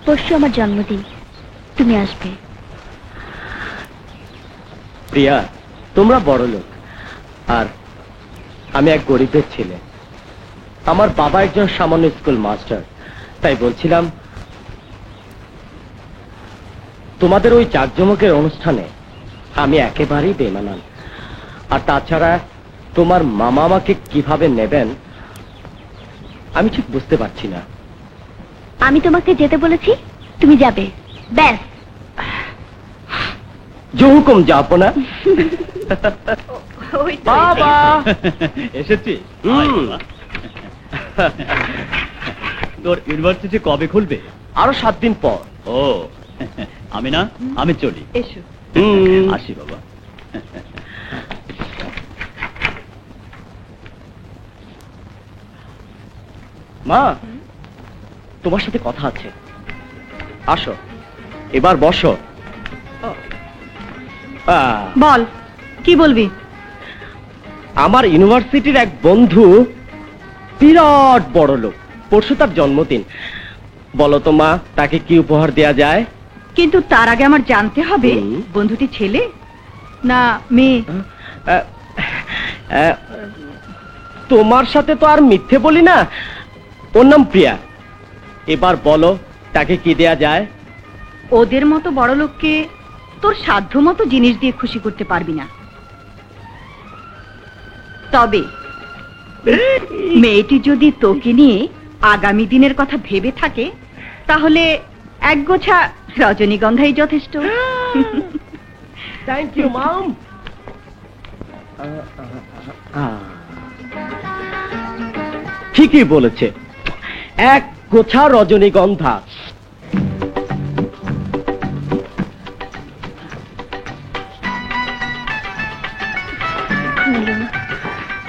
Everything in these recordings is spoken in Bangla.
পরশু আমার জন্মদিন, তুমি আসবে। প্রিয়া, তোমরা বড় লোক আর আমি এক গরিবের ছেলে। আমার বাবা একজন সামান্য স্কুল মাস্টার। তাই বলছিলাম, তোমাদের ওই জাঁকজমকের অনুষ্ঠানে আমি একেবারেই বেমানান। আর তাছাড়া তোমার মামা আমাকে কিভাবে নেবেন আমি ঠিক বুঝতে পারছি না। আমি তোমাকে যেতে বলেছি, তুমি যাবে, ব্যাস। জো হুকুম, যাবো না। বাবা এসেছি। তোর ইউনিভার্সিটি কবে খুলবে? আরো 7 দিন পর। ও আমি না, আমি চলি। এসো। আসি বাবা। মা, তোমার সাথে কথা আছে, আসো। এবার বসো। বল, কি বলবি? আমার ইউনিভার্সিটির এক বন্ধু বিরাট বড় লোক, পরশু তার জন্মদিন। বলো তো মা, তাকে কি উপহার দেয়া যায়? কিন্তু তার আগে আমার জানতে হবে বন্ধুটি ছেলে না মেয়ে। তোমার সাথে তো আর মিথ্যে বলি না। ওর নাম প্রিয়া। এবার বলো, তাকে কি দেয়া যায়? ওদের মতো বড় লোককে তোর সাধ্য মতো জিনিস দিয়ে খুশি করতে পারবি না। তবে মেয়েটি যদি তোকে নিয়ে আগামী দিনের কথা ভেবে থাকে, তাহলে এক গোছা রজনীগন্ধাই যথেষ্ট। Thank you mum. ঠিকই বলেছে, এক গোছা রজনীগন্ধা।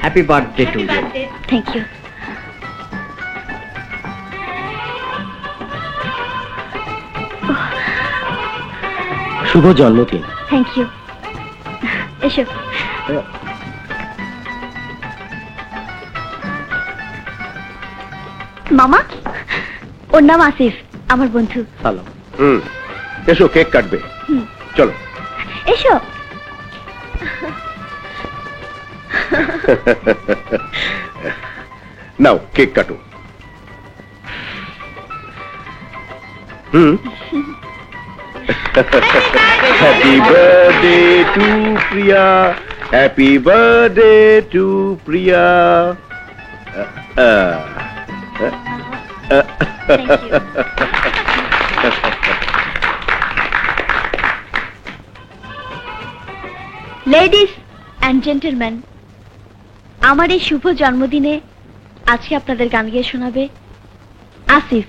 Happy birthday to you. Thank you. শুভ জন্মদিন। Thank you. এসো। মামা, ওর নাম আসিফ, আমার বন্ধু। হ্যালো। এসো, কেক কাটবে। চলো। এসো। নাও, কেক কাটো। Happy birthday two Priya, happy birthday two Priya. Ladies and gentleman, আমার এই শুভ জন্মদিনে আজকে আপনাদের গান গেয়ে শোনাবে আসিফ।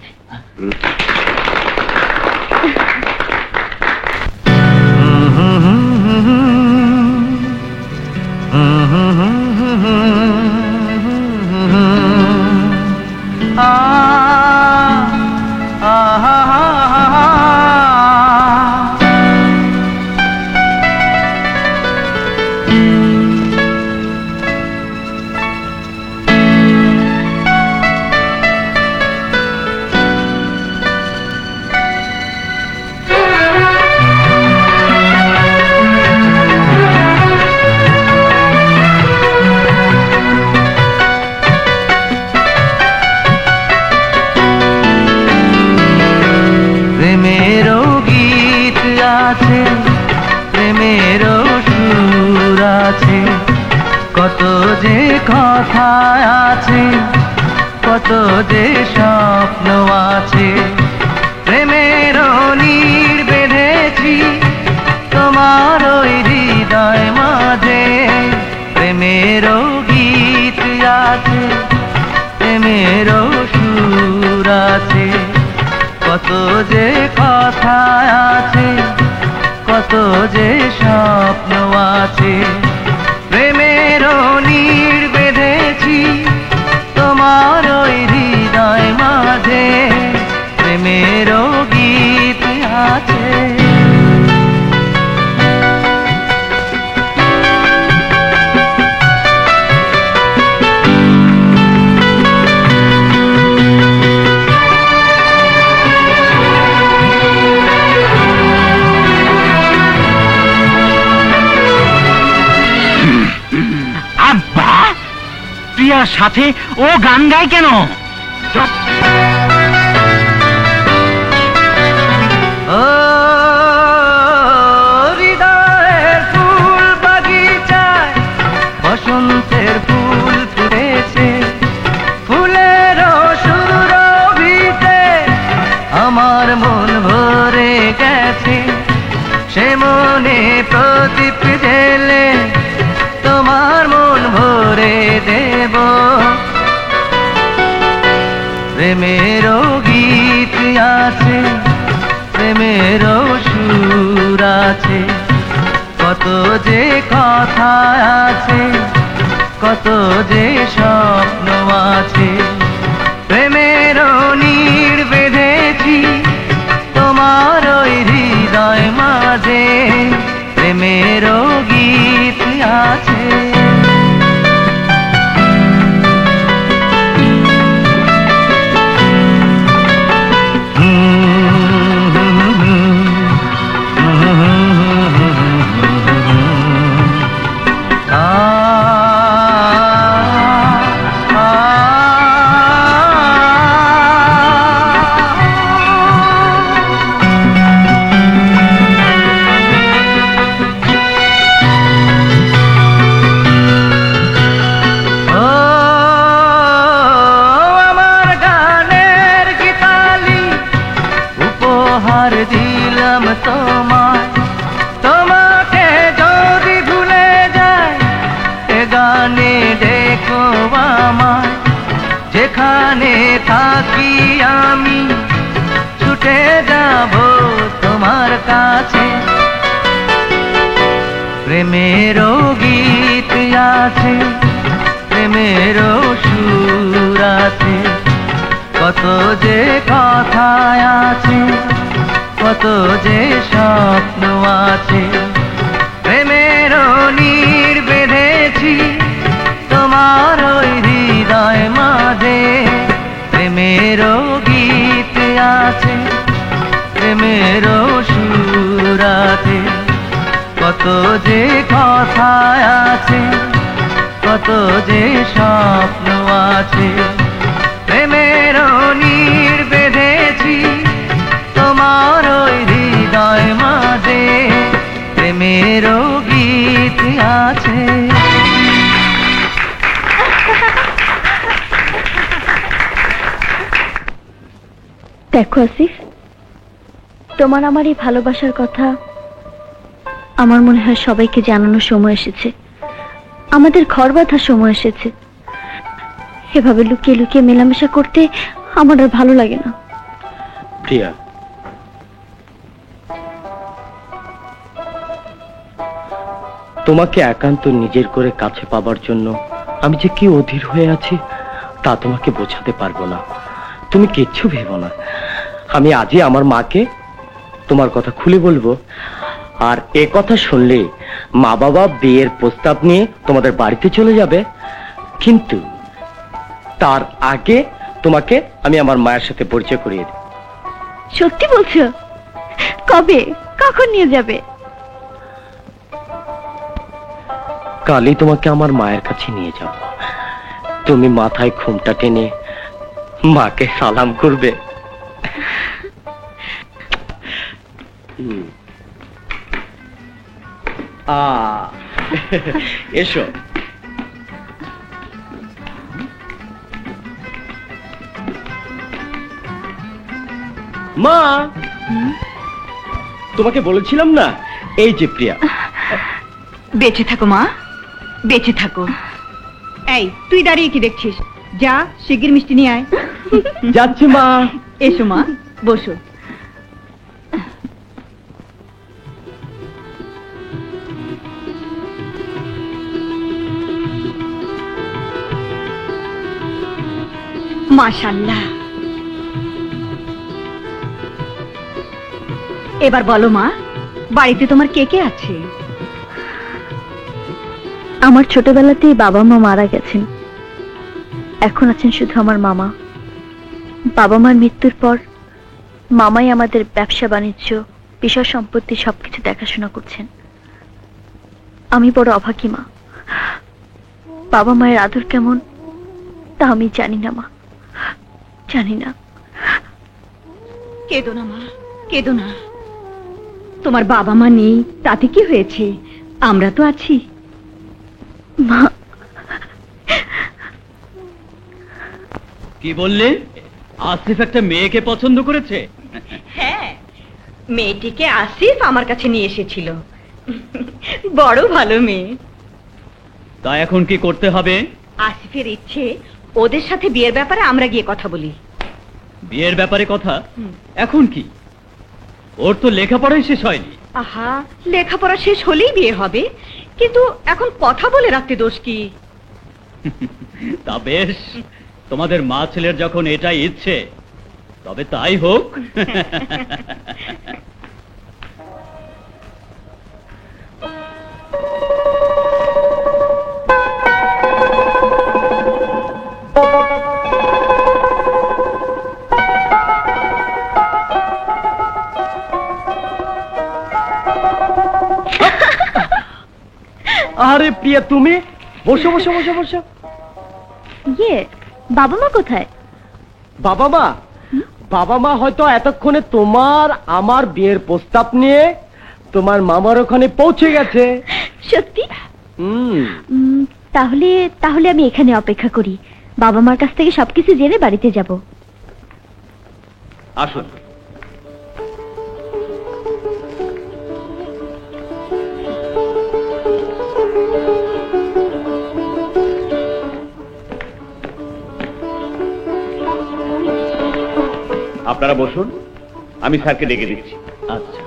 কত যে কথা আছে, কত যে স্বপ্ন আছে, প্রেমের নীড় বেঁধেছি তোমার ওই হৃদয় মাঝে। প্রেমের গীত আছে, প্রেমের সুর আছে, কত যে কথা আছে, কত যে স্বপ্ন আছে। প্রেমের নীড় বেঁধেছি তোমার ওই হৃদয় মাঝে, প্রেমের গীত আছে। আর সাথে ও গান গায় কেন? ও হৃদয়ের ফুল বাগিচায় বসন্তের ফুল ফুটেছে, ফুলের সুরভিতে আমার মন ভরে গেছে। সে মনে প্রদীপ জেলে তোমার মন ভরে দেব। প্রেমেরও গীত আছে, প্রেমেরও সুর আছে, কত যে কথা আছে, কত যে স্বপ্ন আছে। প্রেমেরও নীড় বেঁধেছি তোমার ওই হৃদয় মাঝে, প্রেমেরও গীত আছে। দিলাম তোমায়, তোমাকে যদি ভুলে যায় এ গানে দেখো আমায়। যেখানে থাকি আমি ছুটে যাব তোমার কাছে। প্রেমেরও গীত আছে, প্রেমেরও সুর আছে, কত যে কথা আছে, কত যে স্বপ্ন আছে। প্রেমেরও নীড় বেঁধেছি তোমার ওই হৃদয় মাঝে, প্রেমেরও গীত আছে, প্রেমেরও সুর আছে, কত যে কথা আছে, কত যে স্বপ্ন আছে। প্রেমেরও নীড় বেঁধেছি তোমার ওই হৃদয় মাঝে, প্রেমেরও গীত আছে। দেখো আসিফ, তোমার আমার এই ভালোবাসার কথা আমার মনে হয় সবাইকে জানানোর সময় এসেছে, আমাদের ঘর বাঁধার সময় এসেছে। এভাবে লুকিয়ে লুকিয়ে মেলামেশা করতে আমার আর ভালো লাগে না। প্রিয়া, তোমাকে একান্ত নিজের করে কাছে পাবার জন্য আমি যে কি অধীর হয়ে আছি তা তোমাকে বোঝাতে পারবো না। তুমি কিচ্ছু ভেবো না, আমি আজই আমার মাকে তোমার কথা খুলে বলবো। আর এ কথা শুনলে মা বাবা বিয়ের প্রস্তাব নিয়ে তোমাদের বাড়িতে চলে যাবে, কিন্তু তার আগে তোমাকে আমি আমার মায়ের সাথে পরিচয় করিয়ে দেব। সত্যি বলছো? কবে, কখন নিয়ে যাবে? কালই তোমাকে আমার মায়ের কাছে নিয়ে যাব। তুমি মাথায় ঘুমটা টেনে মাকে সালাম করবে। এসো। মা, তোমাকে বলেছিলাম না, এই যে প্রিয়া। বেঁচে থাকো মা, বেঁচে থাকো। এই তুই দাঁড়িয়ে কি দেখছিস? যা শিগগির মিষ্টি নিয়ে আয়। যাচ্ছি মা। এসো মা, বসো। মাশাআল্লাহ। এবার বলো মা, বাড়িতে তোমার কে কে আছে? আমার ছোটবেলাতেই বাবা মা মারা গেছেন, এখন আছেন শুধু আমার মামা। বাবা মার মৃত্যুর পর মামাই আমাদের ব্যবসা বাণিজ্য, বিষয় সম্পত্তি সবকিছু দেখাশোনা করছেন। আমি বড় অভাগী মা, বাবা মায়ের আদর কেমন তা আমি জানি না মা, জানি না। কেঁদো না মা, কেঁদো না। তোমার বাবা মা নেই তাতে কি হয়েছে, আমরা তো আছি। মা, কি বললে? আসিফ একটা মেয়েকে পছন্দ করেছে? হ্যাঁ, মেয়েটিকে আসিফ আমার কাছে নিয়ে এসেছিল। বড় ভালো মেয়ে। তা এখন কি করতে হবে? আসিফের ইচ্ছে ওদের সাথে বিয়ের ব্যাপারে আমরা গিয়ে কথা বলি। বিয়ের ব্যাপারে কথা? এখন কি? ওর তো লেখাপড়াই শেষ হয়নি। আহা, লেখাপড়া শেষ হলেই বিয়ে হবে, কিন্তু এখন কথা বলে রাখতে দোষ কি? তা বেশ, তোমাদের মা ছেলের যখন এটাই ইচ্ছে তবে তাই হোক। আরে প্রিয়া, তুমি বসো বসো বসো বসো। ইয়ে, বাবা মা কোথায়? বাবা মা? বাবা মা হয়তো এতক্ষণে তোমার আমার বিয়ের প্রস্তাব নিয়ে তোমার মামার ওখানে পৌঁছে গেছে। সত্যি? হুম। তাহলে তাহলে আমি এখানে অপেক্ষা করি, বাবা মার কাছ থেকে সবকিছু জেনে বাড়িতে যাব। আসুন। আপনারা বসুন, আমি স্যারকে ডেকে দিচ্ছি। আচ্ছা।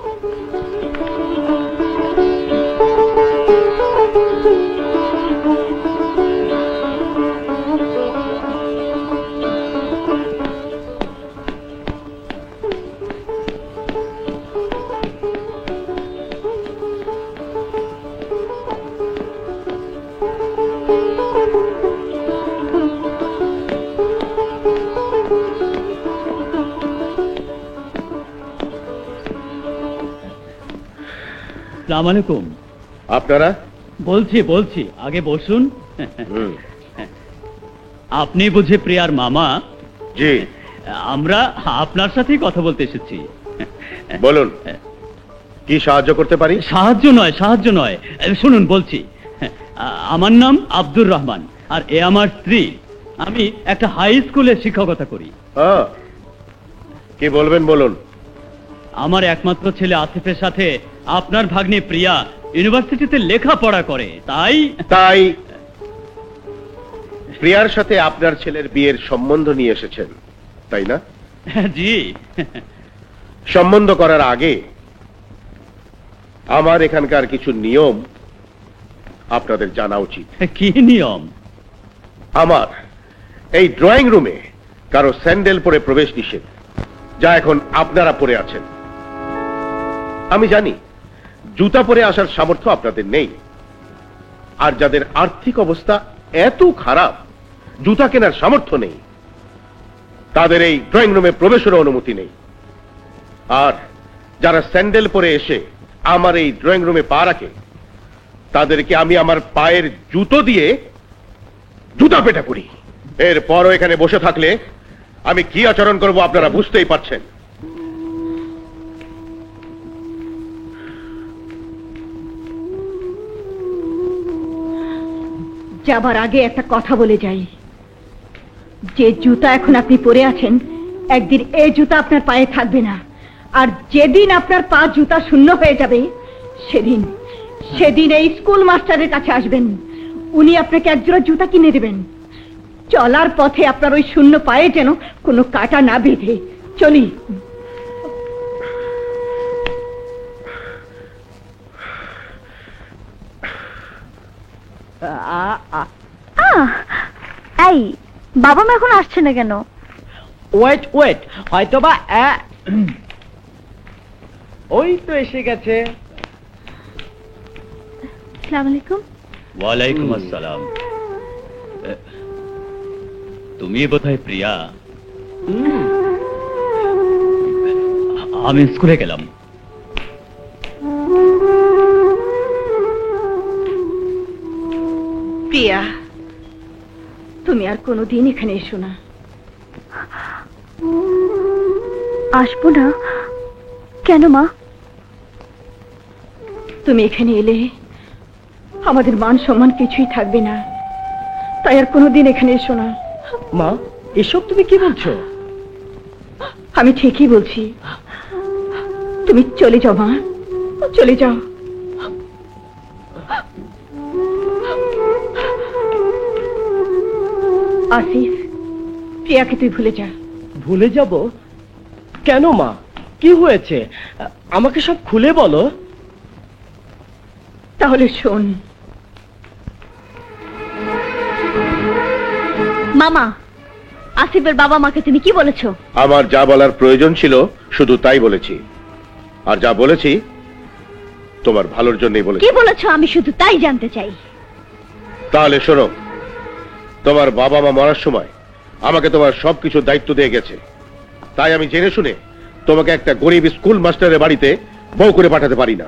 আসসালামু আলাইকুম। আপনারা? বলছি, আগে বসুন। হুম। আপনি বুঝে প্রিয়ার মামা? জি। আমরা আপনার সাথেই কথা বলতে এসেছি। বলুন, কি সাহায্য করতে পারি? সাহায্য নয়, শুনুন বলছি। আমার নাম আব্দুর রহমান, আর এ আমার স্ত্রী। আমি একটা হাই স্কুলে শিক্ষকতা করি। কি বলবেন বলুন। আমার একমাত্র ছেলে আসিফের সাথে আপনার ভাগ্নে প্রিয়া ইউনিভার্সিটিতে লেখাপড়া করে, তাই প্রিয়ার সাথে আপনার ছেলের বিয়ের সম্বন্ধ নিয়ে এসেছেন, তাই না? জি। সম্বন্ধ করার আগে আমার এখানকার কিছু নিয়ম আপনাদের জানা উচিত। কি নিয়ম? আমার এই ড্রয়িং রুমে কারো স্যান্ডেল পরে প্রবেশ নিষেধ, যা এখন আপনারা পরে আছেন। আমি জানি জুতা পরে আসার সামর্থ্য আপনাদের নেই, আর যাদের আর্থিক অবস্থা এত খারাপ জুতা কেনার সামর্থ্য নেই, তাদের এই ড্রয়িং রুমে প্রবেশের অনুমতি নেই। আর যারা স্যান্ডেল পরে এসে আমার এই ড্রয়িং রুমে পা রাখে, তাদেরকে আমি আমার পায়ের জুতো দিয়ে জুতা পেটা করি। এরপরও এখানে বসে থাকলে আমি কি আচরণ করব আপনারা বুঝতেই পারছেন। যাবার আগে একটা কথা বলে যাই, যে জুতা এখন আপনি পরে আছেন, একদিন এই জুতা আপনার পায়ে থাকবে না। আর যেদিন আপনার পা জুতা শূন্য হয়ে যাবে, সেদিন এই স্কুল মাস্টারের কাছে আসবেন। উনি আপনাকে একজোড়া জুতা কিনে দেবেন। চলার পথে আপনার ওই শূন্য পায়ে যেন কোনো কাঁটা না বেঁধে। চলি। এই, বাবা মা এখন আসছে না কেন? ওয়েট, হয়তো বা ওই তো এসে গেছে। আসসালামু আলাইকুম। ওয়ালাইকুম আসসালাম। তুমি বোধহয় প্রিয়া? আমি স্কুলে গেলাম। প্রিয়া, তুমি আর কোনোদিন এখানে এসো না। আসবো না কেন মা? তুমি এখানে এলে আমাদের মান সম্মান কিছুই থাকবে না, তাই আর কোনোদিন এখানে এসো না। মা, এসব তুমি কি বলছো? আমি ঠিকই বলছি, তুমি চলে যাও মা, চলে যাও। আসিফ, প্রিয়াকে তুই ভুলে যা। ভুলে যাব? কেন মা, কি হয়েছে? আমাকে সব খুলে বলো। তাহলে শোন। মামা, আসিফের বাবা মাকে তুমি কি বলেছো? আমার যা বলার প্রয়োজন ছিল শুধু তাই বলেছি, আর যা বলেছি তোমার ভালোর জন্যই বলেছি। কি বলেছো আমি শুধু তাই জানতে চাই। তাহলে শোনো, তোমার বাবা মা মরার সময় আমাকে তোমার সবকিছু দায়িত্ব দিয়ে গেছে, তাই আমি জেনে শুনে তোমাকে একটা গরিব স্কুল মাস্টারের বাড়িতে বউ করে পাঠাতে পারি না।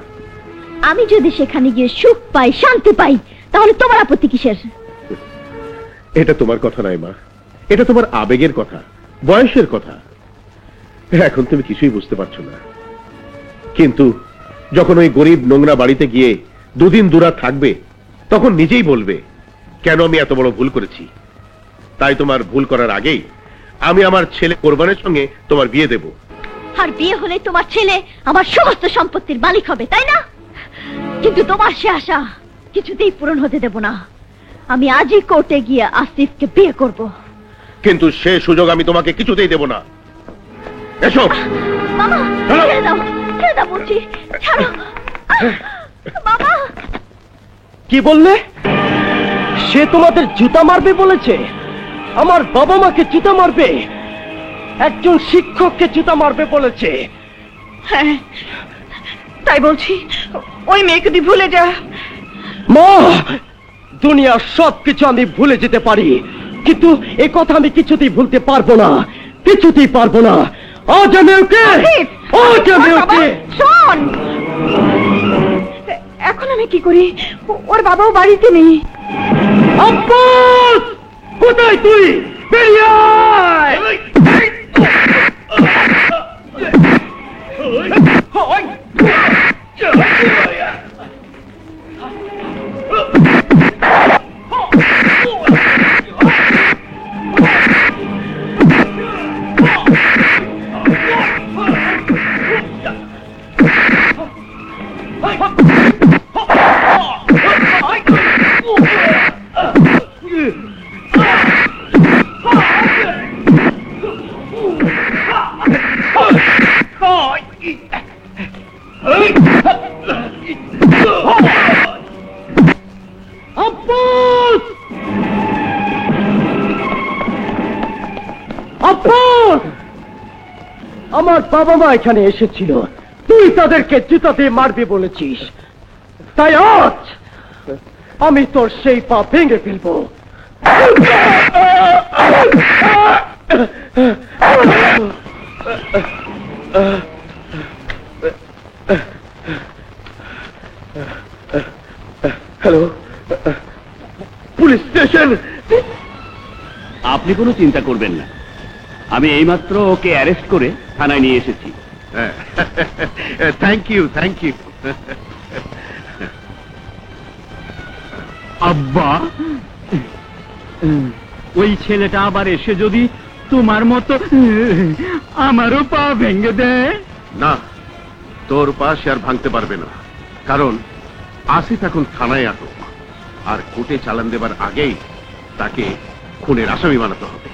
আমি যদি সেখানে গিয়ে সুখ পাই, শান্তি পাই, তাহলে তোমার আপত্তি কিসের? এটা তোমার কথা নয় মা, এটা তোমার আবেগের কথা, বয়সের কথা। এখন তুমি কিছুই বুঝতে পারছো না, কিন্তু যখন ওই গরিব নোংরা বাড়িতে গিয়ে দুদিন দুরাত থাকবে, তখন নিজেই বলবে কেন আমি এত বড় ভুল করেছি। তাই তোমার ভুল করার আগেই আমি আমার ছেলে কোরবানের সঙ্গে তোমার বিয়ে দেব। আর বিয়ে হলে তোমার ছেলে আমার সমস্ত সম্পত্তির মালিক হবে, তাই না? কিন্তু তোমার সে আশা কিছুতেই পূরণ হতে দেব না। আমি আজই কোর্টে গিয়ে আসিফকে বিয়ে করব। কিন্তু সে সুযোগ আমি তোমাকে কিছুতেই দেব না। এসো। মামা, ছাড়ো। ছেড়ে দাও, ছেড়ে দাও বলছি, ছাড়ো। মামা, কি বললে? সে তোমাদের জুতা মারবে বলেছে? আমার বাবা মাকে জুতা মারবে? একজন শিক্ষককে জুতা মারবে বলেছে? হ্যাঁ, তাই বলছি, ওই মেয়েকে তুই ভুলে যা। মা, দুনিয়ার সবকিছু আমি ভুলে যেতে পারি, কিন্তু এ কথা আমি কিছুতেই ভুলতে পারবো না, কিছুতেই পারবো না। আজ আমি ওকে, আজ আমি ওকে। শোন, এখন আমি কি করি? ওর বাবাও বাড়িতে নেই। আব্বাস, কোথায় তুই? বেরিয়ে আয়! আব্বাস! আব্বাস! আমার বাবা মা এখানে এসেছিল, তুই তাদেরকে জুতা দিয়ে মারবি বলেছিস, তাই আজ আমি তোর সেই পা ভেঙে ফেলবো। Hello, police station. আপনি কোনো চিন্তা করবেন না, আমি এইমাত্র ওকে অ্যারেস্ট করে থানায় নিয়ে এসেছি। Thank you, thank you. আব্বা, ওই ছেলেটা আবার এসে যদি তোমার মতো আমারও পা ভেঙে দেয়? না, তোর পা সে আর ভাঙতে পারবে না, কারণ আসিফ এখন থানায় আটক, আর কোর্টে চালান দেবার আগেই তাকে খুনের আসামি বানাতে হবে।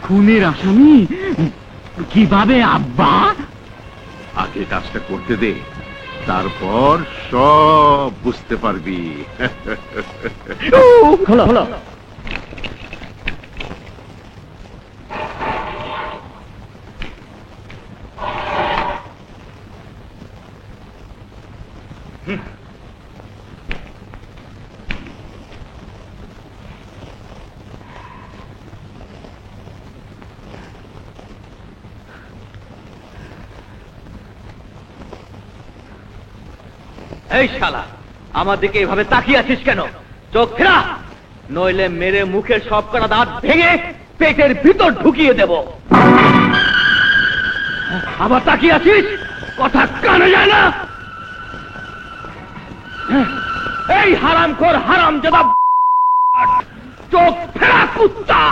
খুনের আসামি? কিভাবে আব্বা? আগে কাজটা করতে দে, তারপর সব বুঝতে পারবি। হলো হলো। এই শালা, আমার দিকে এভাবে তাকিয়ে আছিস কেন? চোখ ফেরা। নইলে মেরে মুখের সব কটা দাঁত ভেঙে পেটের ভিতর ঢুকিয়ে দেব। আবার তাকিয়ে আছিস, কথা কানে যায় না? এই হারামখোর হারামজাদা চোখ ফেরা কুত্তা!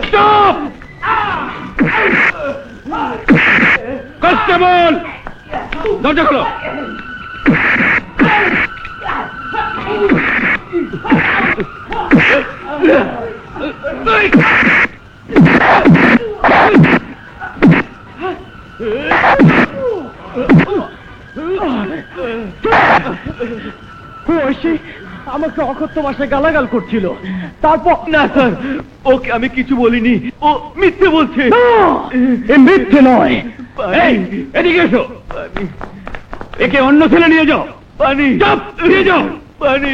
Stop! কনস্টেবল, দরজা খোলো। আমাকে অকথ্য ভাষায় গালাগাল করছিল। তারপর না স্যার, ওকে আমি কিছু বলিনি, ও মিথ্যে বলছে। এ মিথ্যে নয়। এই, এদিকে এসো। একে অন্য ছেলে নিয়ে যাও। পানি নিয়ে যাও। পানি।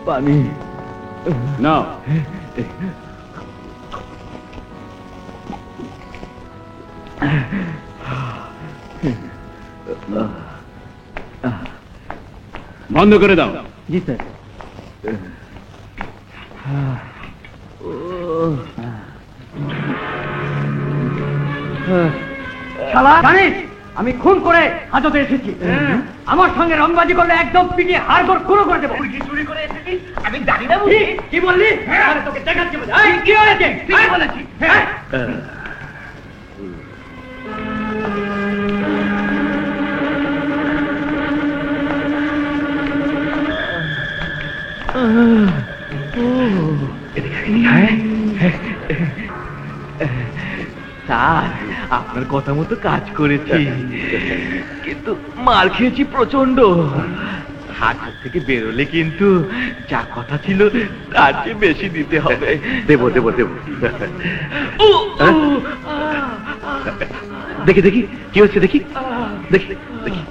পানি না। বন্ধ করে দাও। জি স্যার। শালা জানিস আমি খুন করে হাজতে এসেছি। আমার সঙ্গে রংবাজি করলে একদম পিটিয়ে হাড়গোড় খুঁড়ো করে দেবো। চুরি করে এসেছিস? আমি জানি না। কি বললি? তোকে দেখাচ্ছি। কি হয়েছে? কি বলেছি? স্যার, আপনার কথা মতো কাজ করেছি, কিন্তু মার খেয়েছি প্রচন্ড। হাত থেকে বেরোলে কিন্তু যা কথা ছিল তার চেয়ে বেশি দিতে হবে। দেব দেব দেব। দেখি দেখি কি হচ্ছে, দেখি দেখি দেখি।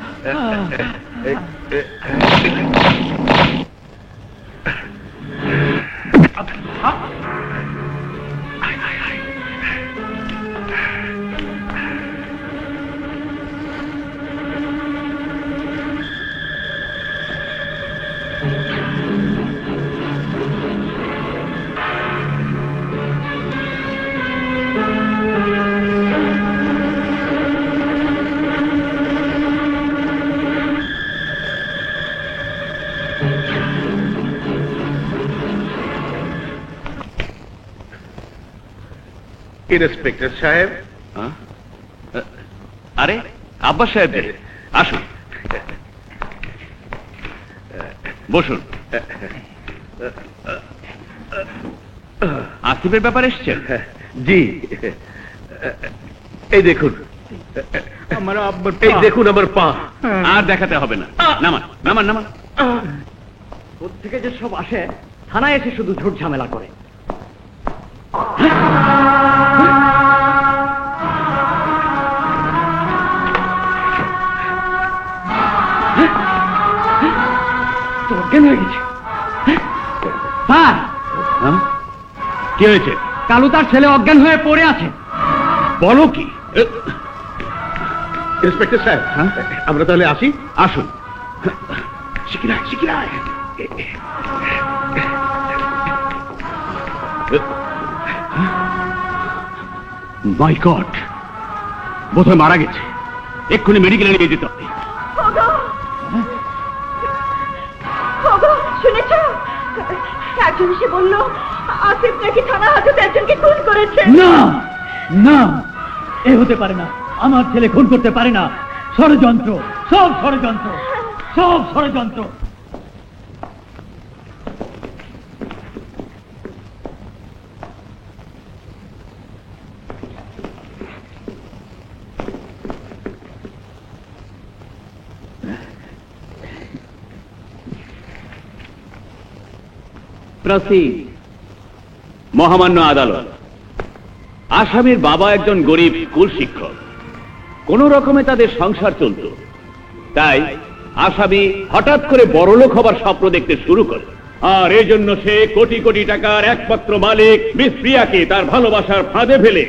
ইন্সপেক্টর সাহেব। আরে আব্বাস সাহেব, আসুন বসুন। আসিফের ব্যাপারে এসছেন? জি, এই দেখুন, আমার আব্বার এই দেখুন আমার পা। আর দেখাতে হবে না, নামান নামান নামান। কোত্থেকে যে সব আসে, থানায় এসে শুধু ঝুট ঝামেলা করে। অজ্ঞান হয়ে গেছে। স্যার, কি হয়েছে? কালু তার ছেলে অজ্ঞান হয়ে পড়ে আছে। বলো কি? ইন্সপেক্টর সাহেব, আমরা তাহলে আসি। আসুন। শিকিরায় শিকিরায়। মাই গড, বোধহয় মারা গেছে। এক্ষুনি মেডিকেলে নিয়ে যেতে হবে। শুনেছ, একজন এসে বলল আসিফ নাকি থানা হাজতে একজনকে খুন করেছে। না না, এ হতে পারে না। আমার ছেলে খুন করতে পারে না। ষড়যন্ত্র, সব ষড়যন্ত্র, সব ষড়যন্ত্র। মহামান্য আদালত, আসামির বাবা একজন গরিব স্কুল শিক্ষক, কোন রকমে তাদের সংসার চলত। তাই আসামি হঠাৎ করে বড়লোক হবার স্বপ্ন দেখতে শুরু করে, আর এই জন্য সে কোটি কোটি টাকার একমাত্র মালিক মিস প্রিয়াকে তার ভালোবাসার ফাঁদে ফেলে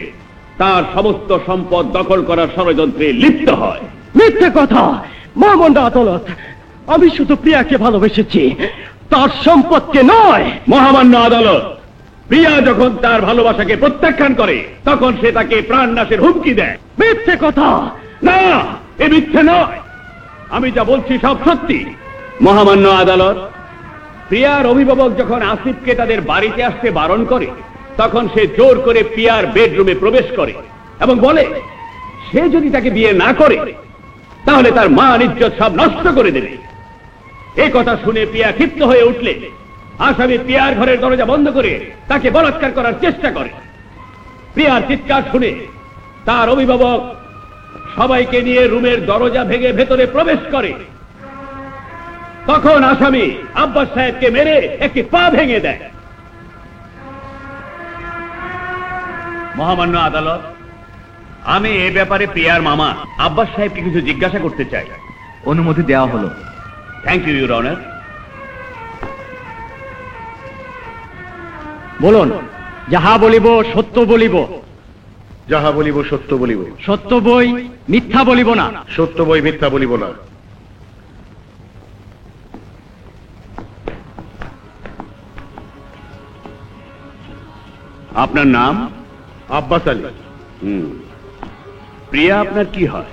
তার সমস্ত সম্পদ দখল করার ষড়যন্ত্রে লিপ্ত হয়। মিথ্যে কথা! মহামান্য আদালত, আমি শুধু প্রিয়াকে ভালোবেসেছি, তার সম্পদকে নয়। মহামান্য আদালত, প্রিয়া যখন তার ভালোবাসাকে প্রত্যাখ্যান করে তখন সে তাকে প্রাণনাশের হুমকি দেয়। মিথ্যে কথা! না, এ মিথ্যে নয়, আমি যা বলছি সব সত্যি। মহামান্য আদালত, প্রিয়ার অভিভাবক যখন আসিফকে তাদের বাড়িতে আসতে বারণ করে তখন সে জোর করে প্রিয়ার বেডরুমে প্রবেশ করে এবং বলে সে যদি তাকে বিয়ে না করে তাহলে তার মান ইজ্জত সব নষ্ট করে দেবে। এই কথা শুনে প্রিয়া ক্ষিপ্ত হয়ে উঠলে আসামি প্রিয়ার ঘরের দরজা বন্ধ করে তাকে বলাৎকার করার চেষ্টা করে। প্রিয়ার চিৎকার শুনে তার অভিভাবক সবাইকে নিয়ে রুমের দরজা ভেঙে ভেতরে প্রবেশ করে। তখন আসামি আব্বাস সাহেবকে মেরে একটি পা ভেঙে দেয়। মহামান্য আদালত, আমি এ ব্যাপারে প্রিয়ার মামা আব্বাস সাহেবকে কিছু জিজ্ঞাসা করতে চাই। অনুমতি দেওয়া হলো। Thank you, your honour. বলুন, যাহা বলিব সত্য বলিব। যাহা বলিব সত্য বলিব। সত্য বই মিথ্যা বলিব না। সত্য বই মিথ্যা বলিব না। আপনার নাম? আব্বাস আলী। প্রিয়া আপনার কি হয়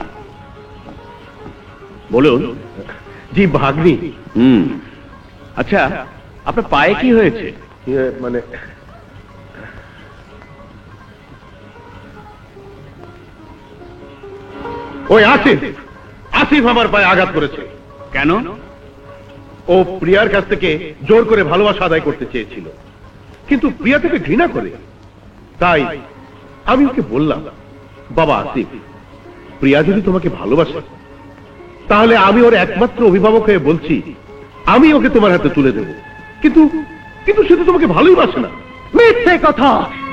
বলুন? জি, ভাগ্নি। আচ্ছা, আপনার পায়ে কি হয়েছে? মানে ওই আসিফ আসিফ আমার পায়ে আঘাত করেছে। কেন? ও প্রিয়ার কাছ থেকে জোর করে ভালোবাসা আদায় করতে চেয়েছিল, কিন্তু প্রিয়া তাকে ঘৃণা করে। তাই আমি ওকে বললাম, বাবা আসিফ, প্রিয়া যদি তোমাকে ভালোবাসে তাহলে আমি ওর একমাত্র অভিভাবক হয়ে বলছি আমি ওকে তোমার হাতে তুলে দেব। কিন্তু কিন্তু সে তো তোমাকে ভালোই বাসে না। মিথ্যে কথা!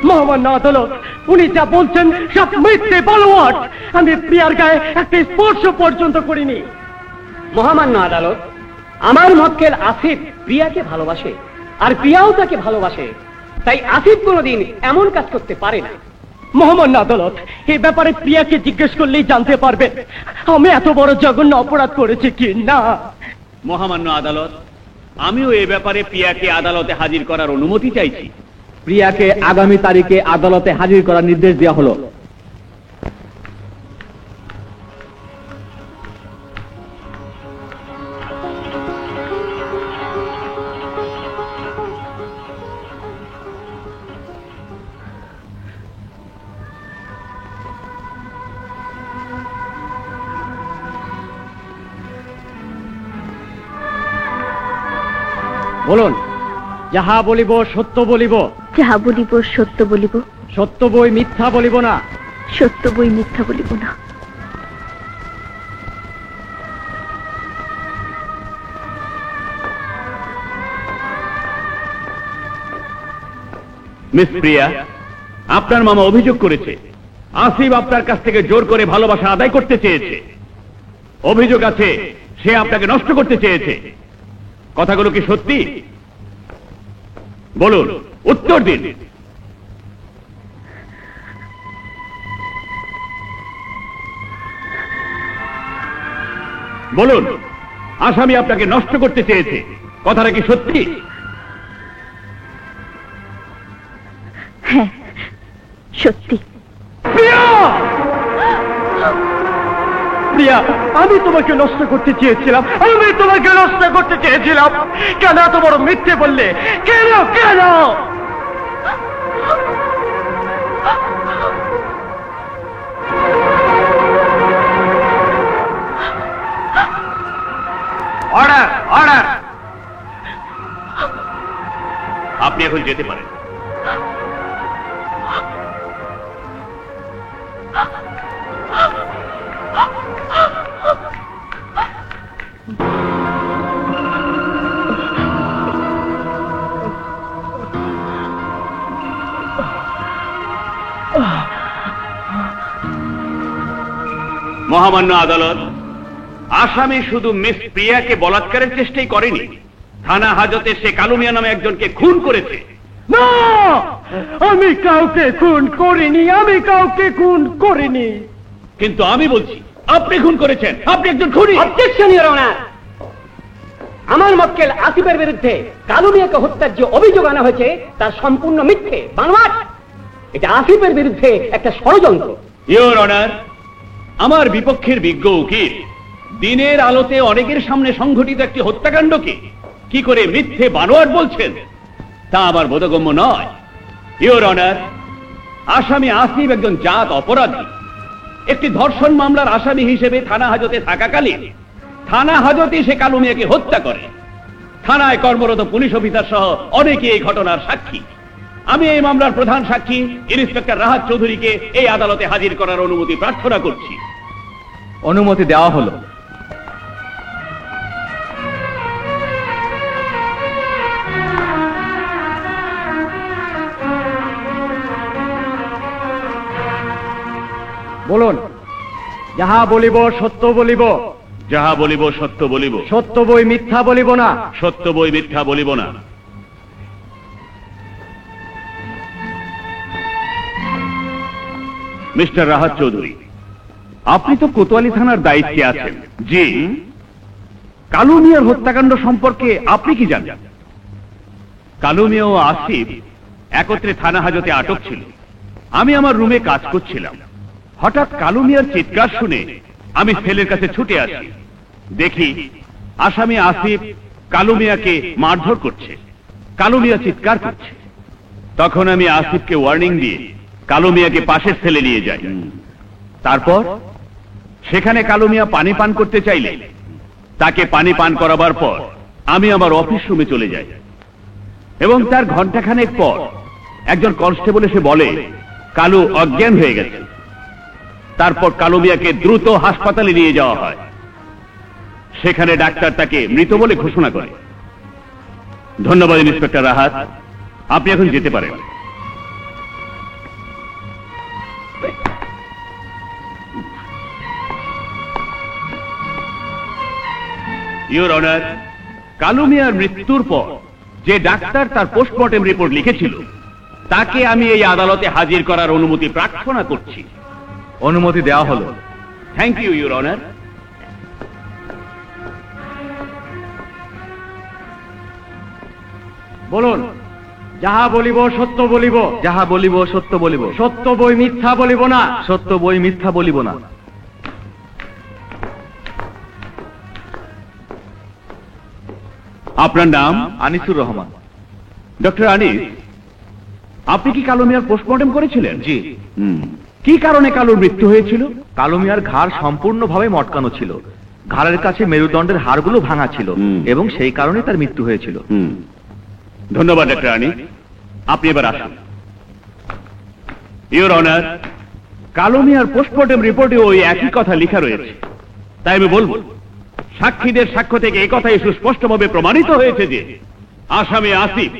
মহামান্য আদালত, উনি যা বলছেন সব মিথ্যে বলওয়াট। আমি প্রিয়ার গায়ে একটা স্পর্শ পর্যন্ত করিনি। মহামান্য আদালত, আমার মক্কেল আসিফ প্রিয়াকে ভালোবাসে আর প্রিয়াও তাকে ভালোবাসে, তাই আসিফ কোনোদিন এমন কাজ করতে পারে না। মহামান্য আদালত, এই ব্যাপারে প্রিয়াকে জিজ্ঞেস করলেই জানতে পারবেন আমি এত বড় জঘন্য অপরাধ করেছি কি না। মহামান্য আদালত, আমিও এ ব্যাপারে প্রিয়াকে আদালতে হাজির করার অনুমতি চাইছি। প্রিয়াকে আগামী তারিখে আদালতে হাজির করার নির্দেশ দেওয়া হলো। বলুন, যাহা বলিব সত্য বলিব। যাহা বলিব সত্য বলিব। সত্য বই মিথ্যা বলিব না। সত্য বই মিথ্যা বলিব না। মিস প্রিয়া, আপনার মামা অভিযোগ করেছে আসিফ আপনার কাছ থেকে জোর করে ভালোবাসা আদায় করতে চেয়েছে। অভিযোগ আছে সে আপনাকে নষ্ট করতে চেয়েছে। কথাগুলো কি সত্যি? বলুন, উত্তর দিন। বলুন, আসামি আপনাকে নষ্ট করতে চেয়েছে, কথাটা কি সত্যি? হ্যাঁ, সত্যি। প্রিয়া, আমি তোমাকে নষ্ট করতে চেয়েছিলাম, আমি তোমাকে নষ্ট করতে চেয়েছিলাম। কেন এত বড় মিথ্যে বললে? কেন কেন? Order, order! আপনি এখন যেতে পারেন। মহামান্য আদালত, আসামি শুধু মিস প্রিয়াকে বলাৎকারের চেষ্টাই করেনি, থানা হাজতে সে কালু মিয়া নামে একজনকে খুন করেছে। না, আমি কাউকে খুন করিনি, আমি কাউকে খুন করিনি। কিন্তু আমি বলছি আপনি খুন করেছেন, আপনি একজন খুনি। অবজেকশন ইওর অনার, আমার মক্কেল আসিফের বিরুদ্ধে কালু মিয়াকে হত্যার যে অভিযোগ আনা হয়েছে তার সম্পূর্ণ মিথ্যে, বানোয়াট। এটা আসিফের বিরুদ্ধে একটা ষড়যন্ত্র। ইওর অনার, আমার বিপক্ষের বিজ্ঞ উকিল দিনের আলোতে অনেকের সামনে সংঘটিত একটি হত্যাকাণ্ডকে কি করে মিথ্যে বানোয়াট বলছেন তা আমার বোধগম্য নয়। ইওর অনার, আসামি আসিফ একজন জাত অপরাধী। একটি ধর্ষণ মামলার আসামি হিসেবে থানা হাজতে থাকাকালীন থানা হাজতে সে কালু মিয়াকে হত্যা করে। থানায় কর্মরত পুলিশ অফিসার সহ অনেকে এই ঘটনার সাক্ষী। আমি এই মামলার প্রধান সাক্ষী ইন্সপেক্টর রাহাত চৌধুরীকে এই আদালতে হাজির করার অনুমতি প্রার্থনা করছি। অনুমতি দেওয়া হলো। বলুন, যাহা বলিব সত্য বলিব, যাহা বলিব সত্য বলিব, সত্য বই মিথ্যা বলিব না। সত্য বই মিথ্যা বলিব না। মিস্টার রাহাত চৌধুরী, আপনি তো কোতোয়ালি থানার দায়িত্বে আছেন। জি। কালু মিয়ার হত্যাকাণ্ড সম্পর্কে আপনি কি জানেন? কালু মিয়া ও আসিফ একত্রে থানা হাজতে আটক ছিল। আমি আমার রুমে কাজ করছিলাম। হঠাৎ কালু মিয়ার চিৎকার শুনে আমি সেলের কাছে ছুটে আসি। দেখি আসামি আসিফ কালু মিয়াকে মারধর করছে। কালু মিয়া চিৎকার করছে। তখন আমি আসিফকে ওয়ার্নিং দিয়ে কালু মিয়াকে পাশের সেলে নিয়ে যাই। তারপর সেখানে কালু মিয়া পানি পান করতে চাইলে তাকে পানি পান করাবার পর আমি আমার অফিস রুমে চলে যাই এবং তার ঘন্টাখানেক পর একজন কনস্টেবল এসে বলে কালু অজ্ঞান হয়ে গেছে। তারপর কালু মিয়াকে দ্রুত হাসপাতালে নিয়ে যাওয়া হয়। সেখানে ডাক্তার তাকে মৃত বলে ঘোষণা করে। ধন্যবাদ ইন্সপেক্টর রাহাত, আপনি এখন যেতে পারেন। ইওর অনার, কালু মিয়ার মৃত্যুর পর যে ডাক্তার তার পোস্টমর্টেম রিপোর্ট লিখেছিল তাকে আমি এই আদালতে হাজির করার অনুমতি প্রার্থনা করছি। অনুমতি দেওয়া হলো। Thank you your honour. বলুন, যাহা বলিব সত্য বলিব, যাহা বলিব সত্য বলিব, সত্য বই মিথ্যা বলিব না। সত্য বই মিথ্যা বলিব না। আপনার নাম? আনিসুর রহমান। ডক্টর আনিস, আপনি কি কালু মিয়ার পোস্টমর্টেম করেছিলেন? জি। কি কারণে কালুর মৃত্যু হয়েছিল? কালু মিয়ার ঘাড় সম্পূর্ণভাবে মটকানো ছিল, ঘাড়ের কাছে মেরুদণ্ডের হাড়গুলো ভাঙা ছিল এবং সেই কারণে তার মৃত্যু হয়েছিল। ধন্যবাদ ডক্টর আনিস, আপনি এবার আসুন। ইওর অনার, কালু মিয়ার পোস্টমর্টেম রিপোর্টে ওই একই কথা লেখা রয়েছে। তাই আমি বলবো, সাক্ষীদের সাক্ষ্য থেকে এই কথাই সুস্পষ্টভাবে প্রমাণিত হয়েছে যে আসামি আসিফ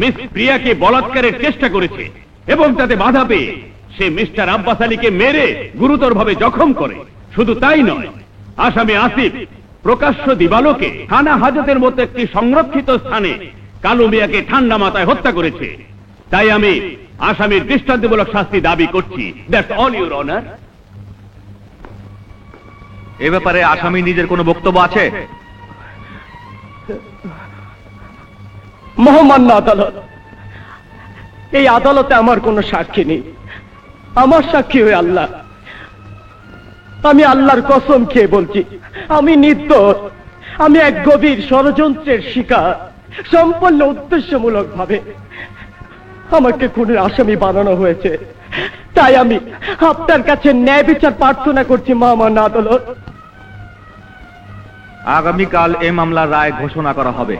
মিস প্রিয়াকে বলাৎকারের চেষ্টা করেছে এবং তাতে বাধা পেয়ে সে মিস্টার আব্বাস আলীকে মেরে গুরুতরভাবে জখম করে। শুধু তাই নয়, আসামি আসিফ প্রকাশ্য দিবালোকে থানা হাজতের মতো একটি সংরক্ষিত স্থানে কালু মিয়াকে ঠান্ডা মাথায় হত্যা করেছে। তাই আমি আসামির দৃষ্টান্তমূলক শাস্তি দাবি করছি। That's all your honour. এ ব্যাপারে আসামি নিজের কোনো বক্তব্য আছে? মহামান্য আদালত, এই আদালতে আমার কোনো সাক্ষী নেই। আমার সাক্ষী হয়ে আল্লাহ। আমি আল্লাহর কসম খেয়ে বলছি, আমি নির্দোষ। আমি এক গভীর ষড়যন্ত্রের শিকার। সম্পূর্ণ উদ্দেশ্যমূলক ভাবে আমাকে খুনের আসামি বানানো হয়েছে। তাই আমি আপনার কাছে ন্যায় বিচার প্রার্থনা করছি মহামান্য আদালত। আগামীকাল এ মামলার রায় ঘোষণা করা হবে।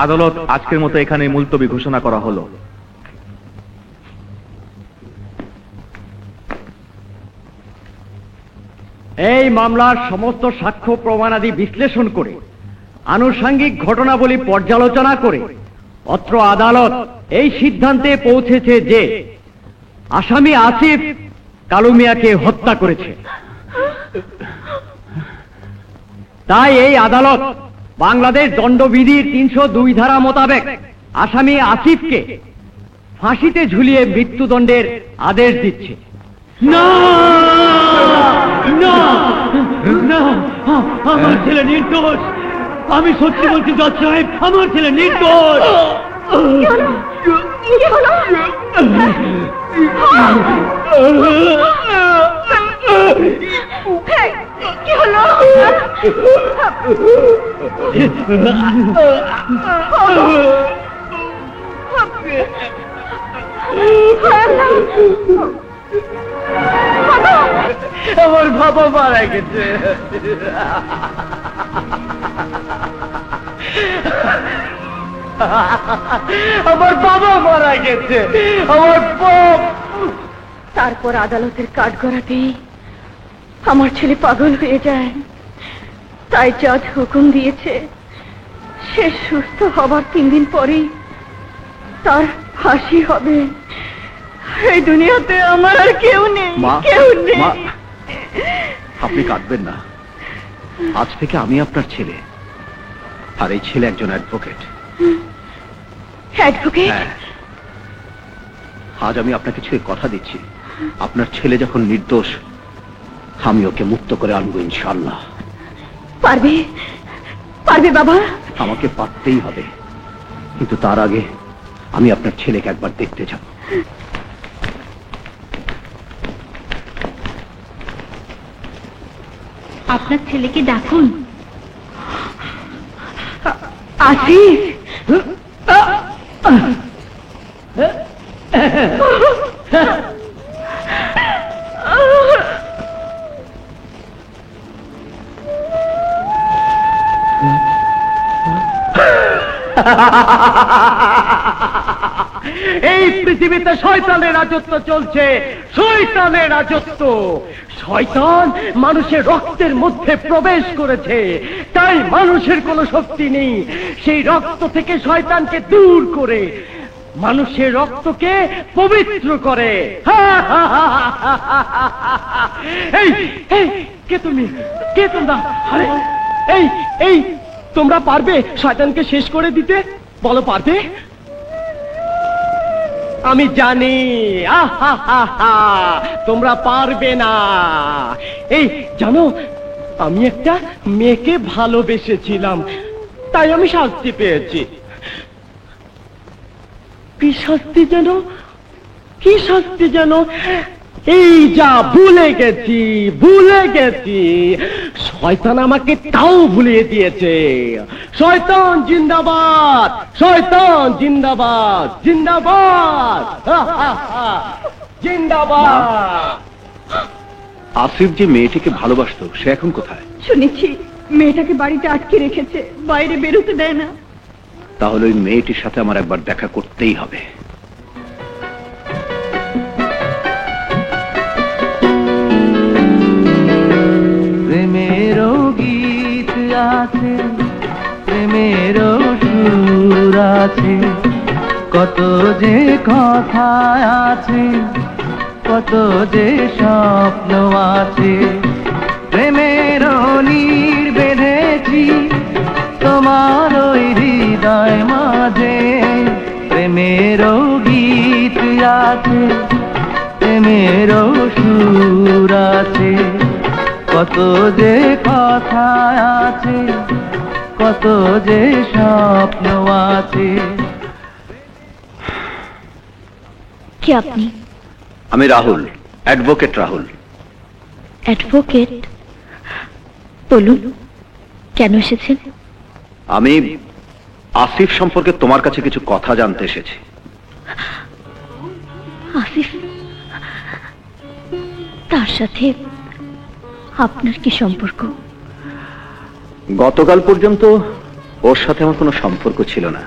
আদালত আজকের মতো এখানে মুলতবি ঘোষণা করা হলো। এই মামলার সমস্ত সাক্ষ্য প্রমাণাদি বিশ্লেষণ করে আনুষঙ্গিক ঘটনাবলী পর্যালোচনা করে অত্র আদালত এই সিদ্ধান্তে পৌঁছেছে যে আসামি আসিফ কালু মিয়াকে হত্যা করেছে। তাই এই আদালত বাংলাদেশ দণ্ডবিধির 302 ধারা মোতাবেক আসামি আসিফকে ফাঁসিতে ঝুলিয়ে মৃত্যুদণ্ডের আদেশ দিচ্ছে। না না না, আমার ছেলে নির্দোষ। আমি সত্যি বলছি জজ সাহেব, আমার ছেলে নির্দোষ। কি হলো? আমার বাবা মারা গেছে। আমার বাবা মারা গেছে। আমার তারপর আদালতের কাঠগড়াতেই আমার ছেলে পাগল হয়ে যায়। তাই জজ হুকুম দিয়েছে সে সুস্থ হবার 3 দিন পরেই তার ফাঁসি হবে। এই দুনিয়াতে আমার আর কেউ নেই, কেউ নেই। আপনি কাঁদবেন না, আজ থেকে আমি আপনার ছেলে, আর এই ছেলে একজন অ্যাডভোকেট। অ্যাডভোকেট? আজ আমি আপনাকে কিছু কথা দিচ্ছি, আপনার ছেলে যখন নির্দোষ, আমি ওকে মুক্ত করে আনবো ইনশাআল্লাহ। পারবে? পারবে বাবা? আমাকে পারতেই হবে, কিন্তু তার আগে আমি আপনার ছেলেকে একবার দেখতে যাব। আপনার ছেলেকে ডাকুন। আসিফ, এই পৃথিবীতে শয়তানের রাজত্ব চলছে, শয়তানের রাজত্ব। শয়তান মানুষের রক্তের মধ্যে প্রবেশ করেছে, তাই মানুষের কোনো শক্তি নেই সেই রক্ত থেকে শয়তানকে দূর করে মানুষের রক্তকে পবিত্র করে। এই এই কে তুমি? কে তোমরা? আরে এই এই তোমরা পারবে শয়তানকে শেষ করে দিতে? বলো পারবে? আমি জানি তোমরা পারবে না। এই জানো, আমি একটা মেয়েকে ভালোবেসেছিলাম, তাই আমি শাস্তি পেয়েছি। কি শাস্তি যেন? কি শাস্তি যেন? এই যা ভুলে গেছি, ভুলে গেছি। শয়তান আমাকে তাও ভুলিয়ে দিয়েছে। শয়তান জিন্দাবাদ, শয়তান জিন্দাবাদ, জিন্দাবাদ, জিন্দাবাদ। আসিফ যে মেয়েটিকে ভালোবাসতো, সে এখন কোথায়? শুনেছি মেয়েটাকে বাড়িতে আটকে রেখেছে, বাইরে বেরোতে দেয় না। তাহলে ওই মেয়েটির সাথে আমার একবার দেখা করতেই হবে। প্রেমেরও গীত আছে, প্রেমেরও সুর আছে, কত যে কথা আছে, কত যে স্বপ্ন আছে। প্রেমেরও নীড় বেঁধেছি তোমার ওই হৃদয় মাঝে। প্রেমেরও গীত আছে, প্রেমেরও সুর আছে, কত যে কথা আছে, কত যে স্বপ্ন আছে। কি আপনি? আমি রাহুল, অ্যাডভোকেট রাহুল। অ্যাডভোকেট? বলুন, কেন এসেছেন? আমি আসিফ সম্পর্কে তোমার কাছে কিছু কথা জানতে এসেছি। আসিফ? তার সাথে আপনার কি সম্পর্ক? গতকাল পর্যন্ত ওর সাথে আমার কোনো সম্পর্ক ছিল না,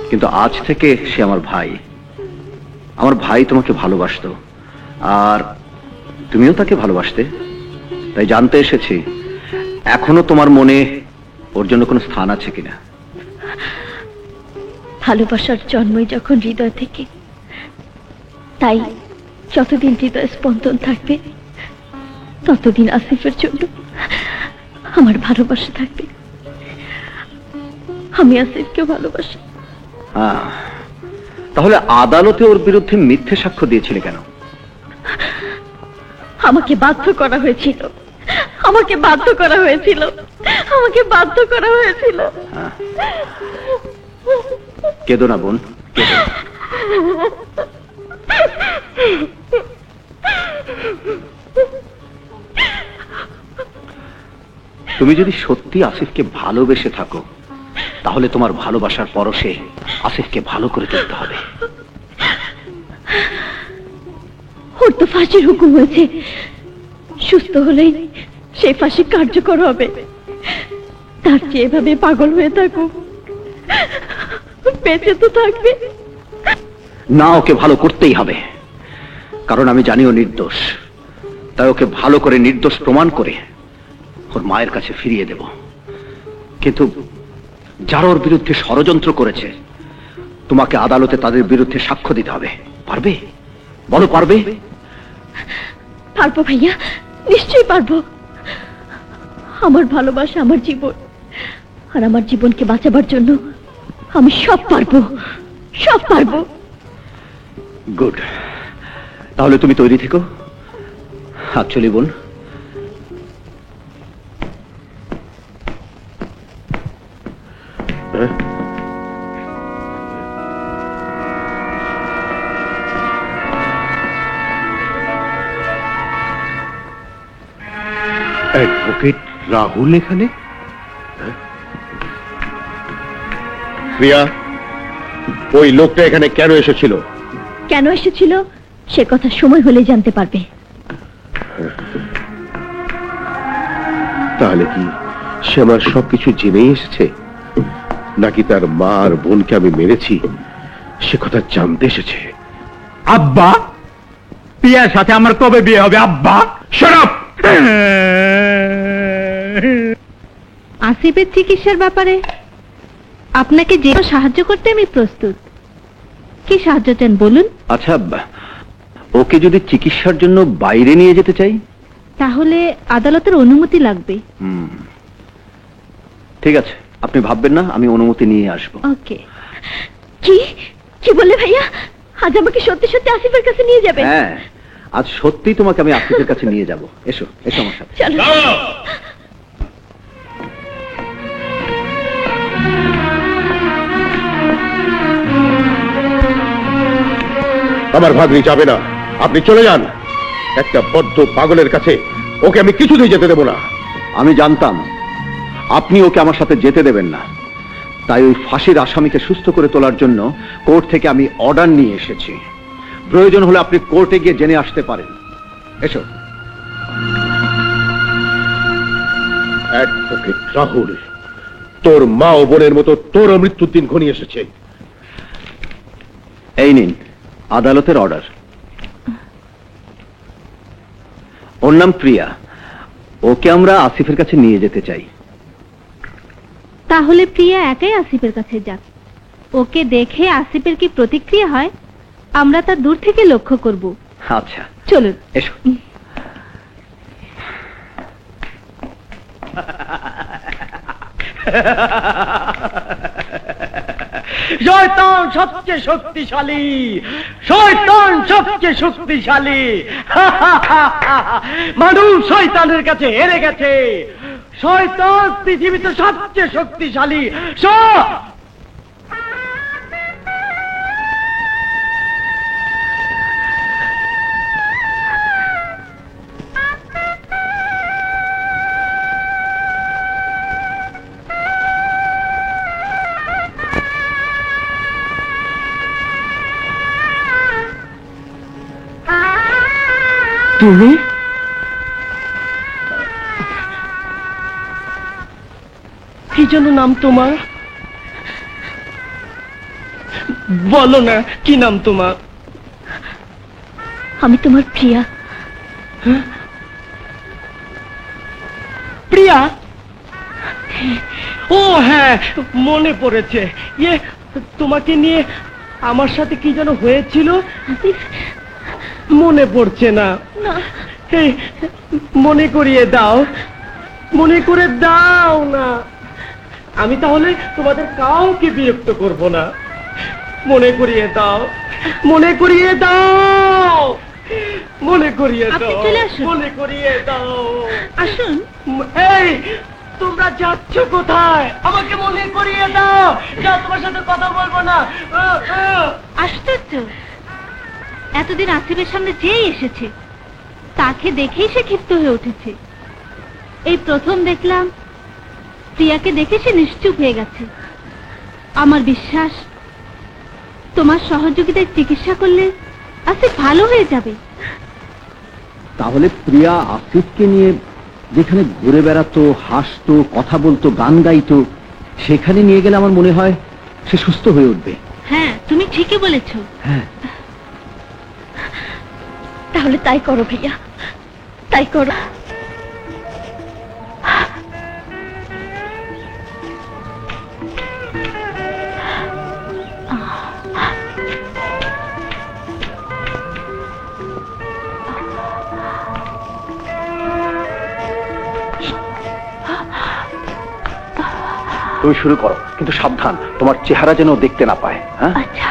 কিন্তু আজ থেকে সে আমার ভাই। আমার ভাই তোমাকে ভালোবাসতো, আর তুমিও তাকে ভালোবাসতে। তাই জানতে এসেছি এখনো তোমার মনে ওর জন্য কোনো স্থান আছে কিনা। ভালোবাসার জন্মই যখন হৃদয় থেকে, তাই যতদিন হৃদয় স্পন্দন থাকবে ততদিন আসিফের জন্য আমার ভালোবাসা থাকবে। আমি আসিফকে ভালোবাসি। তাহলে আদালতে ওর বিরুদ্ধে মিথ্যে সাক্ষ্য দিয়েছিলে কেন? আমাকে বাধ্য করা হয়েছিল, আমাকে বাধ্য করা হয়েছিল, আমাকে বাধ্য করা হয়েছিল। কেঁদো না বোন, কেঁদো না। তুমি যদি সত্যি আসিফকে ভালোবেসে থাকো, তাহলে তোমার ভালোবাসার পরশে আসিফকে ভালো করে তুলতে হবে। ওর তো ফাঁসির হুকুম হয়েছে, সুস্থ হলেই সেই ফাঁসি কার্যকর হবে। তার চেয়ে এভাবে পাগল হয়ে থাকো, বেঁচে তো থাকবে না। ওকে ভালো করতেই হবে, কারণ আমি জানি ও নির্দোষ। তাই ওকে ভালো করে নির্দোষ প্রমাণ করে ওর মায়ের কাছে ফিরিয়ে দেব। কিন্তু যারা ওর বিরুদ্ধে ষড়যন্ত্র করেছে, তোমাকে আদালতে তাদের বিরুদ্ধে সাক্ষ্য দিতে হবে। পারবে? বলো, পারবে? পারবো ভাইয়া, নিশ্চয়ই পারবো। আমার ভালোবাসা আমার জীবন, আর আমার জীবনকে বাঁচাবার জন্য আমি সব পারবো, সব পারবো। গুড, তাহলে তুমি তৈরি থেকো। হাত চলি বোন। অ্যাডভোকেট রাহুল এখানে? প্রিয়া, ওই লোকটা এখানে কেন এসেছিল? কেন এসেছিল সে কথা সময় হলে জানতে পারবে। তাহলে কি সে আমার সবকিছু জেনেই এসেছে, নাকি তার মা আর বোনকে আমি মেরেছি সে কথা জানতে এসেছে? আব্বা, প্রিয়ার সাথে আমার কবে বিয়ে হবে? আব্বা শরাব। আসিফের চিকিৎসার ব্যাপারে আপনাকে যে সাহায্য করতে আমি প্রস্তুত। কি সাহায্য চান বলুন? আচ্ছা, ওকে যদি চিকিৎসার জন্য বাইরে নিয়ে যেতে চাই? তাহলে আদালতের অনুমতি লাগবে। ঠিক আছে, আপনি ভাববেন না, আমি অনুমতি নিয়ে আসবো। ওকে। কি কি বললে ভাইয়া? আজ আমাকে সত্যি সত্যি আসিফের কাছে নিয়ে যাবে? হ্যাঁ, আজ সত্যি তোমাকে আমি আসিফের কাছে নিয়ে যাব। এসো, এসো আমার সাথে। চলো। আমার ভাগ্নি যাবে না, আপনি চলে যান। একটা বদ্ধ পাগলের কাছে ওকে আমি কিছুতেই যেতে দেব না। আমি জানতাম আপনি ওকে আমার সাথে যেতে দেবেন না, তাই ওই ফাঁসির আসামিকে সুস্থ করে তোলার জন্য কোর্ট থেকে আমি অর্ডার নিয়ে এসেছি। প্রয়োজন হলে আপনি কোর্টে গিয়ে জেনে আসতে পারেন। এসো। অ্যাডভোকেট রাহুল, তোর মা ও বোনের মতো তোরও মৃত্যুর দিন ঘনিয়ে এসেছে। এই নিন আদালতের অর্ডার। ওর নাম প্রিয়া, ওকে আমরা আসিফের কাছে নিয়ে যেতে চাই। তাহলে প্রিয়া একাই আসিফের কাছে যাক। ওকে দেখে আসিফের কি প্রতিক্রিয়া হয় আমরা তা দূর থেকে লক্ষ্য করব। আচ্ছা চলুন। এসো। শয়তান সবচেয়ে শক্তিশালী, শয়তান সবচেয়ে শক্তিশালী। মানুষ শয়তানের কাছে হেরে গেছে। শয়তান পৃথিবীতে সবচেয়ে শক্তিশালী। তুমি কি যেন নাম তোমার? বলো না, কি নাম তোমার? আমি তোমার প্রিয়া। প্রিয়া? ও হ্যাঁ, মনে পড়েছে। ইয়ে, তোমাকে নিয়ে আমার সাথে কি যেন হয়েছিল, মনে পড়ছে না। এই মনে করিয়ে দাও, মনে করে দাও না। আমি তাহলে তোমাদের কাউকে বিরক্ত করব না। মনে করিয়ে দাও, মনে করিয়ে দাও, মনে করিয়ে আপনি দাও, চলে আসুন। মনে করিয়ে দাও। আসুন। এই তোমরা যাচ্ছ কোথায়? আমাকে মনে করিয়ে দাও। যাও, তোমার সাথে কথা বলবো না। আশ্চর্য, এতদিন আসিফের সামনে যেই এসেছে তাকে দেখেই সে ক্ষিপ্ত হয়ে উঠেছে। এই প্রথম দেখলাম প্রিয়াকে দেখে সে নিশ্চুপ হয়ে গেছে। আমার বিশ্বাস তোমার সহযোগিতায় চিকিৎসা করলে আসিফ ভালো হয়ে যাবে। তাহলে প্রিয়া আসিফকে নিয়ে যেখানে ঘুরে বেড়াতো, হাসতো, কথা বলতো, গান গাইতো, সেখানে নিয়ে গেলে আমার মনে হয় সে সুস্থ হয়ে উঠবে। হ্যাঁ, তুমি ঠিকই বলেছো। হ্যাঁ, তাহলে তাই করো ভাইয়া, তাই করো। তুমি শুরু করো, কিন্তু সাবধান, তোমার চেহারা যেন দেখতে না পায়। হ্যাঁ, আচ্ছা।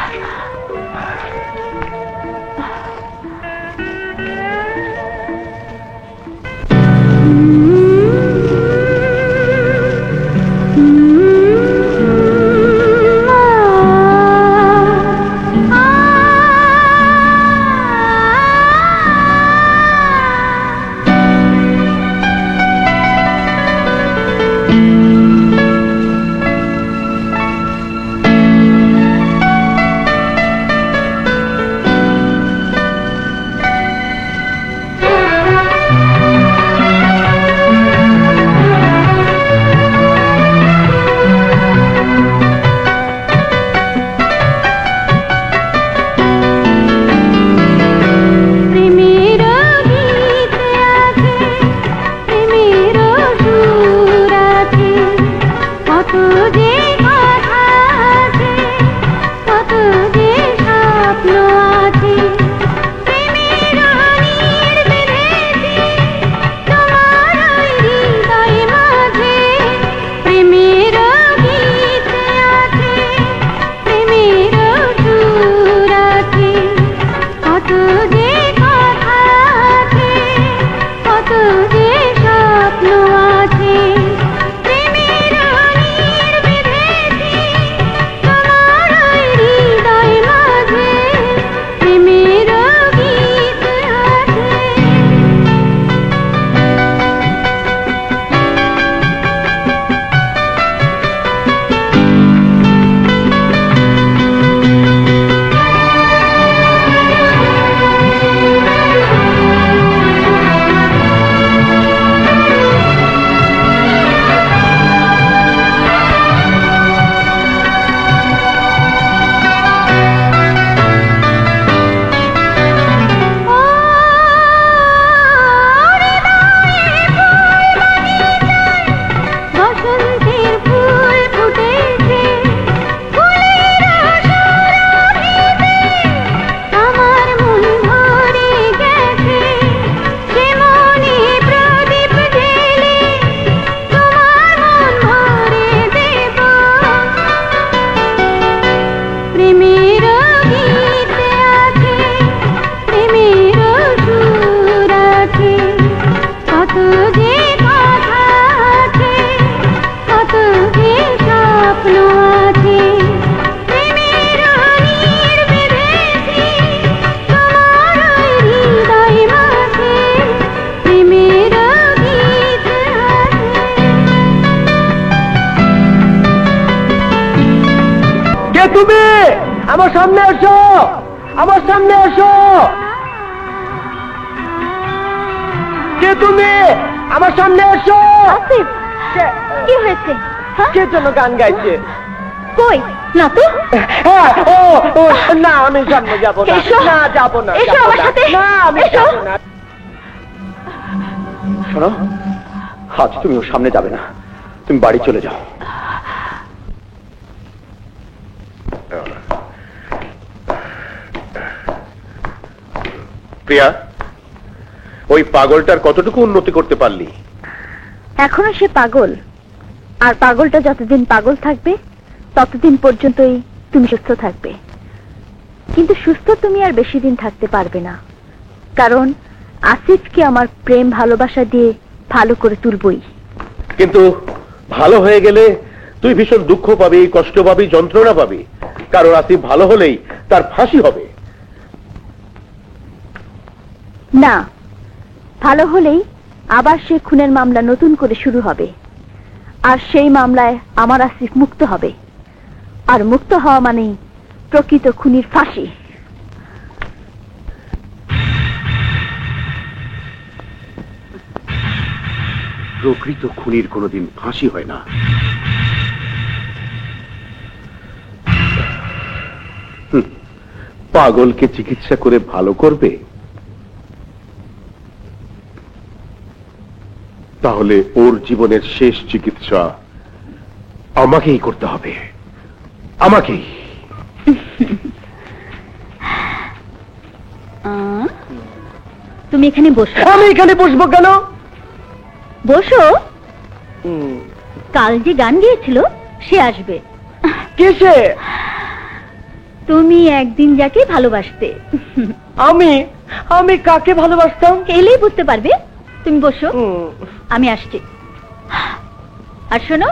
তুমি আমার সামনে এসো, আমার সামনে এসো। কে তুমি? আমার সামনে এসো। আসিফ, কি হয়েছে? কে জন্য গান গাইছে? কই না তো। হ্যাঁ, ও না, আমি সামনে যাবো না। না, যাবো না। এসো আমার সাথে। না, আমি যাবো না। শোনো, আজ তুমি ওর সামনে যাবে না, তুমি বাড়ি চলে যাও। প্রিয়া, ওই পাগলটার কতটুকু উন্নতি করতে পারলি? এখনো সে পাগল, আর পাগলটা যতদিন পাগল থাকবে ততদিন পর্যন্তই তুমি সুস্থ থাকবে। কিন্তু সুস্থ তুমি আর বেশি দিন থাকতে পারবে না, কারণ আসিফকে আমার প্রেম ভালোবাসা দিয়ে ভালো করে তুলবই। কিন্তু ভালো হয়ে গেলে তুই ভীষণ দুঃখ পাবি, কষ্ট পাবি, যন্ত্রণা পাবি, কারণ আসিফ ভালো হলেই তার ফাঁসি হবে। না, ভালো হলেই আবার সে খুনের মামলা নতুন করে শুরু হবে, আর সেই মামলায় আমার আসিফ মুক্ত হবে, আর মুক্ত হওয়া মানেই প্রকৃত খুনির ফাঁসি। প্রকৃত খুনির কোনোদিন ফাঁসি হয় না। পাগলকে চিকিৎসা করে ভালো করবে, তাহলে ওর জীবনের শেষ চিকিৎসা আমাকেই করতে হবে, আমাকেই। তুমি এখানে বসো। আমি এখানে বসবো কেন? বসো। কাল যে গান গিয়েছিল সে আসবে। কিসে? তুমি একদিন যাকে ভালোবাসতে। আমি কাকে ভালোবাসতাম? এলেই বুঝতে পারবে। তুমি বসো, আমি আসছি। আর শোনো,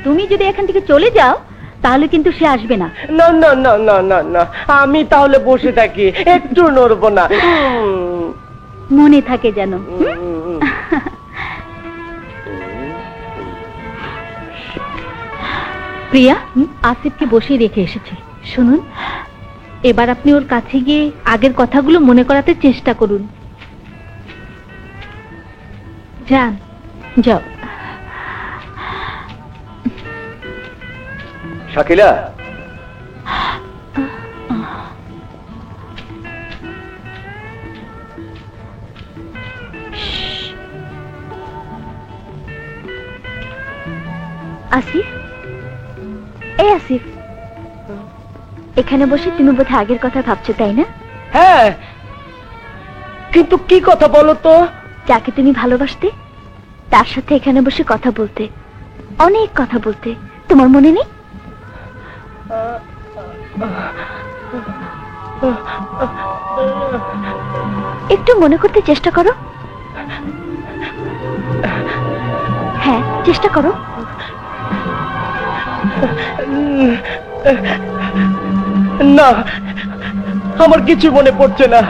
তুমি যদি এখান থেকে চলে যাও তাহলে কিন্তু সে আসবে না। না না না না না না, আমি তাহলে বসে থাকি, একটু নড়বো না। মনে থাকে যেন। প্রিয়া, আসিফকে বসিয়ে রেখে এসেছি। শুনুন, এবার আপনি ওর কাছে গিয়ে আগের কথাগুলো মনে করাতে চেষ্টা করুন। যান, যাও। শাকিলা, আসিফ, এই আসিফ, এখানে বসে তুমি বোধহয় আগের কথা ভাবছো, তাই না? হ্যাঁ, কিন্তু কি কথা বলো তো? যাকে তুমি ভালোবাসতে তার সাথে এখানে বসে কথা বলতে, অনেক কথা বলতে, তোমার মনে নেই? একটু মনে করতে চেষ্টা করো। হ্যাঁ, চেষ্টা করো। না, আমার কিছু মনে পড়ছে না,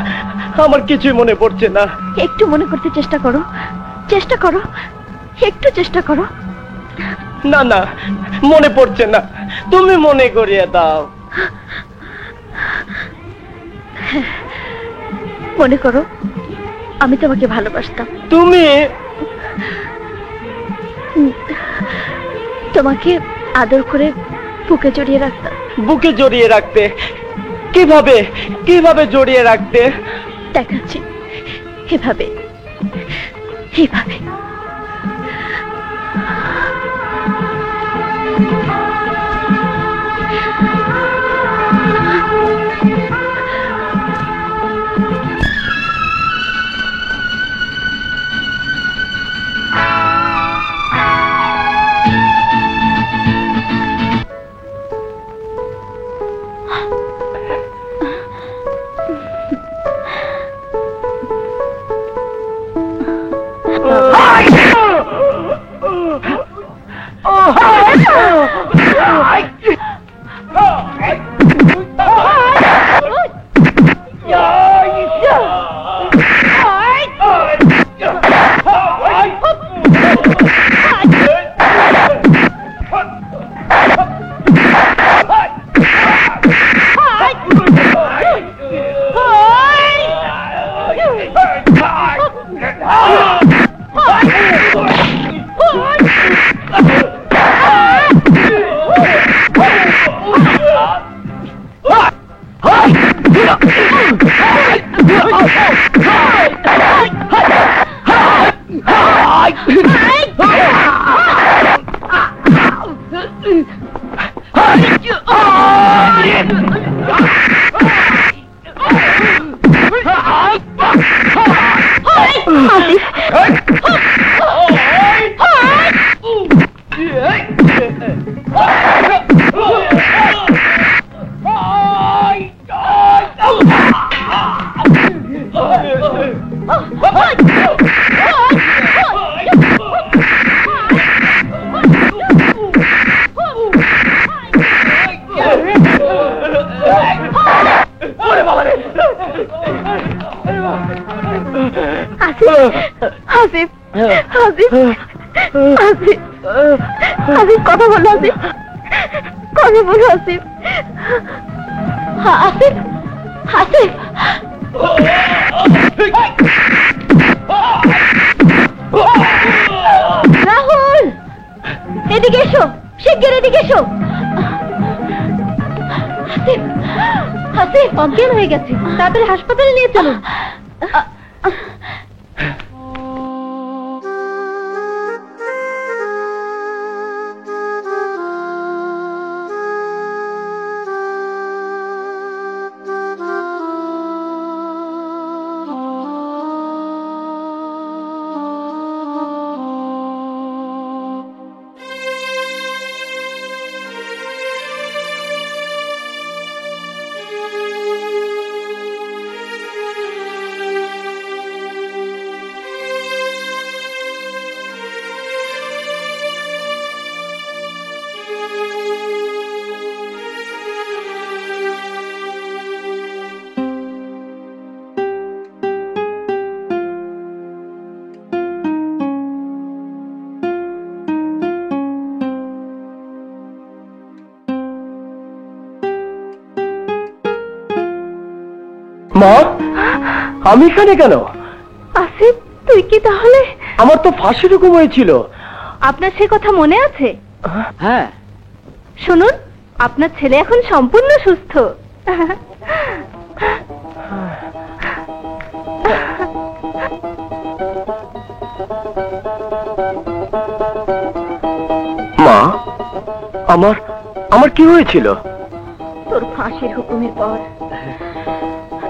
আমার কিছুই মনে পড়ছে না। একটু মনে করতে চেষ্টা করো, চেষ্টা করো, একটু চেষ্টা করো। না না, মনে পড়ছে না, তুমি মনে করিয়ে দাও। মনে করো, আমি তোমাকে ভালোবাসতাম। তুমি? তোমাকে আদর করে বুকে জড়িয়ে রাখতাম। বুকে জড়িয়ে রাখতে? কিভাবে কিভাবে জড়িয়ে রাখতে? দেখাচ্ছি, এভাবে, এভাবে। আসিফ, আসিফ, আসিফ, আসিফ, কথা বলো আসিফ, কথা বলো আসিফ, আসিফ, আসিফ, রাহুল, এদিকে এসো, শিগগির এদিকে এসো। আসিফ, আসিফ, অজ্ঞান হয়ে গেছে, তাড়াতাড়ি হাসপাতালে নিয়ে চলুন। মা, আমি এখানে কেন? আসিফ, তুই কি তাহলে? আমার তো ফাঁসির হুকুম হয়েছিল। আপনার সে কথা মনে আছে? হ্যাঁ। শুনুন, আপনার ছেলে এখন সম্পূর্ণ সুস্থ। মা, আমার আমার কি হয়েছিল? তোর ফাঁসির হুকুমের পর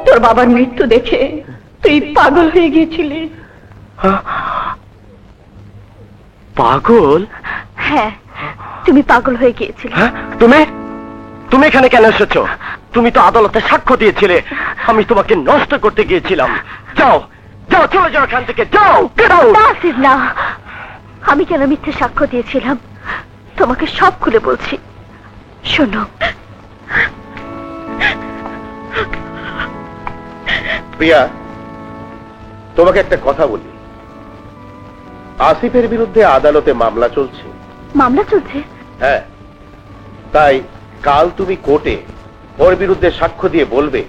তোর বাবার মৃত্যু দেখে তুই পাগল হয়ে গিয়েছিলি। পাগল? হ্যাঁ, তুমি পাগল হয়ে গিয়েছিলে। হ্যাঁ, তুমি এখানে কেন এসেছো? তুমি তো আদালতে সাক্ষ্য দিয়েছিলে আমি তোমাকে নষ্ট করতে গিয়েছিলাম। যাও, যাও, চলে যাও এখান থেকে, যাও। না আসিফ, না, আমি কেন মিথ্যে সাক্ষ্য দিয়েছিলাম তোমাকে সব খুলে বলছি। শোনো, প্রিয়া, তোমাকে একটা কথা বলি। আসিফের বিরুদ্ধে আদালতে মামলা চলছে। মামলা চলছে? হ্যাঁ, তাই কাল তুমি কোর্টে ওর বিরুদ্ধে সাক্ষ্য দিয়ে বলবে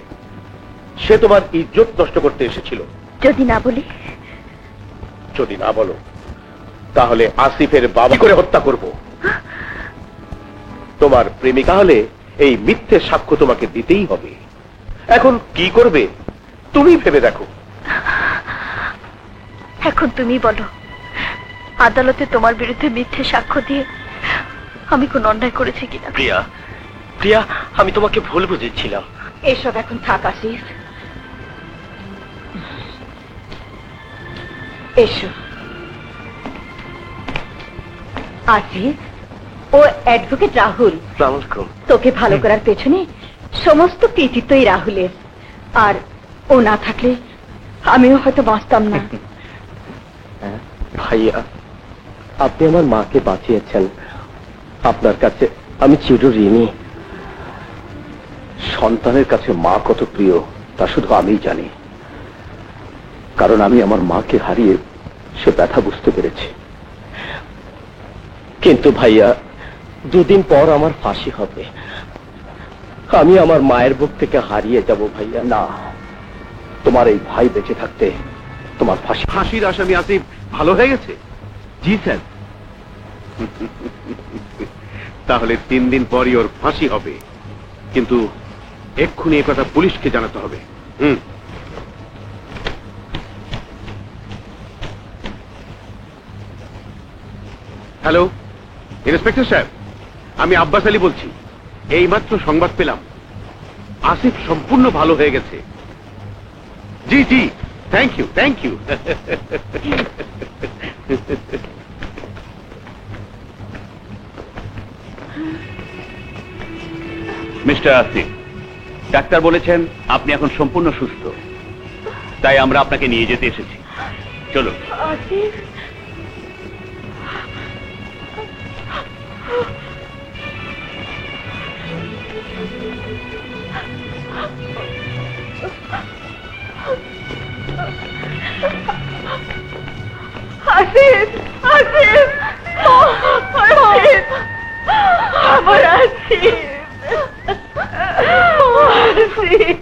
সে তোমার ইজ্জত নষ্ট করতে এসেছিল। যদি না বলি? যদি না বলো তাহলে আসিফের বাবা করে হত্যা করব। তোমার প্রেমিকা হলে এই মিথ্যে সাক্ষ্য তোমাকে দিতেই হবে। এখন কি করবে তুমি ভেবে দেখো। এখন তুমি বলো, আদালতে তোমার বিরুদ্ধে মিথ্যে সাক্ষ্য দিয়ে আমি কোন অন্যায় করেছি কিনা? প্রিয়া, প্রিয়া, আমি তোমাকে ভুল বুঝেছিলাম। এসব এখন থাক আসিফ, এসো। আসিফ, ও অ্যাডভোকেট রাহুল। আসসালামু আলাইকুম। তোকে ভালো করার পেছনে সমস্ত কৃতিত্বই রাহুলের, আর ও না থাকলে আমিও হয়তো বাঁচতাম না। ভাইয়া, আপনি আমার মাকে বাঁচিয়েছেন, আপনার কাছে আমি চিরঋণী। সন্তানের কাছে মা কত প্রিয় তা শুধু আমিই জানি, কারণ আমি আমার মাকে হারিয়ে সে ব্যথা বুঝতে পেরেছি। কিন্তু ভাইয়া, দুদিন পর আমার ফাঁসি হবে, আমি আমার মায়ের বুক থেকে হারিয়ে যাব ভাইয়া। না, তোমার এই ভাই বেঁচে থাকতে তোমার ফাঁসি। ফাঁসির আসামি আসিফ ভালো হয়ে গেছে? জি স্যার। তাহলে 3 দিন পরই ওর ফাঁসি হবে, কিন্তু এক্ষুনি এ কথা পুলিশকে জানাতে হবে। হ্যালো, ইন্সপেক্টর সাহেব, আমি আব্বাস আলী বলছি। এইমাত্র সংবাদ পেলাম আসিফ সম্পূর্ণ ভালো হয়ে গেছে। জি জি, thank you, thank you. Mister Asif, doctor বলেছেন আপনি এখন সম্পূর্ণ সুস্থ, তাই আমরা আপনাকে নিয়ে যেতে এসেছি। চলো। আসিফ, আসিফ, আসিফ, আসিফ, আমার আসিফ, আসিফ।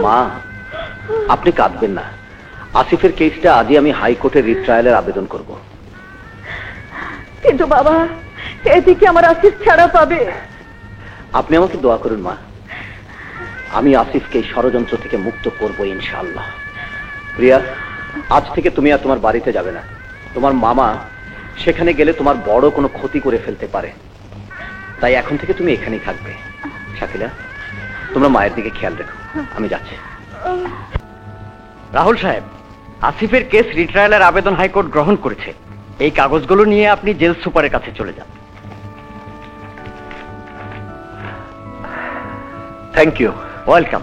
মা, আপনি কাঁদবেন না। আসিফের কেসটা আজই আমি হাইকোর্টে রিট্রায়ালের আবেদন করব। কিন্তু বাবা, এদিকে আমার আসিফ ছাড়া পাবে। আপনি আমাকে দোয়া করুন মা, আমি আসিফকে এই ষড়যন্ত্র থেকে মুক্ত করব ইনশাআল্লাহ। প্রিয়া, আজ থেকে তুমি আর তোমার বাড়িতে যাবে না। তোমার মামা সেখানে গেলে তোমার বড় কোনো ক্ষতি করে ফেলতে পারে, তাই এখন থেকে তুমি এখানেই থাকবে। শাকিলা, তোমরা মায়ের দিকে খেয়াল রেখো, আমি যাচ্ছি। রাহুল সাহেব, আসিফের কেস রিট্রায়ালের আবেদন হাইকোর্ট গ্রহণ করেছে। এই কাগজগুলো নিয়ে আপনি জেল সুপারের কাছে চলে যান। Thank you. ওয়েলকাম।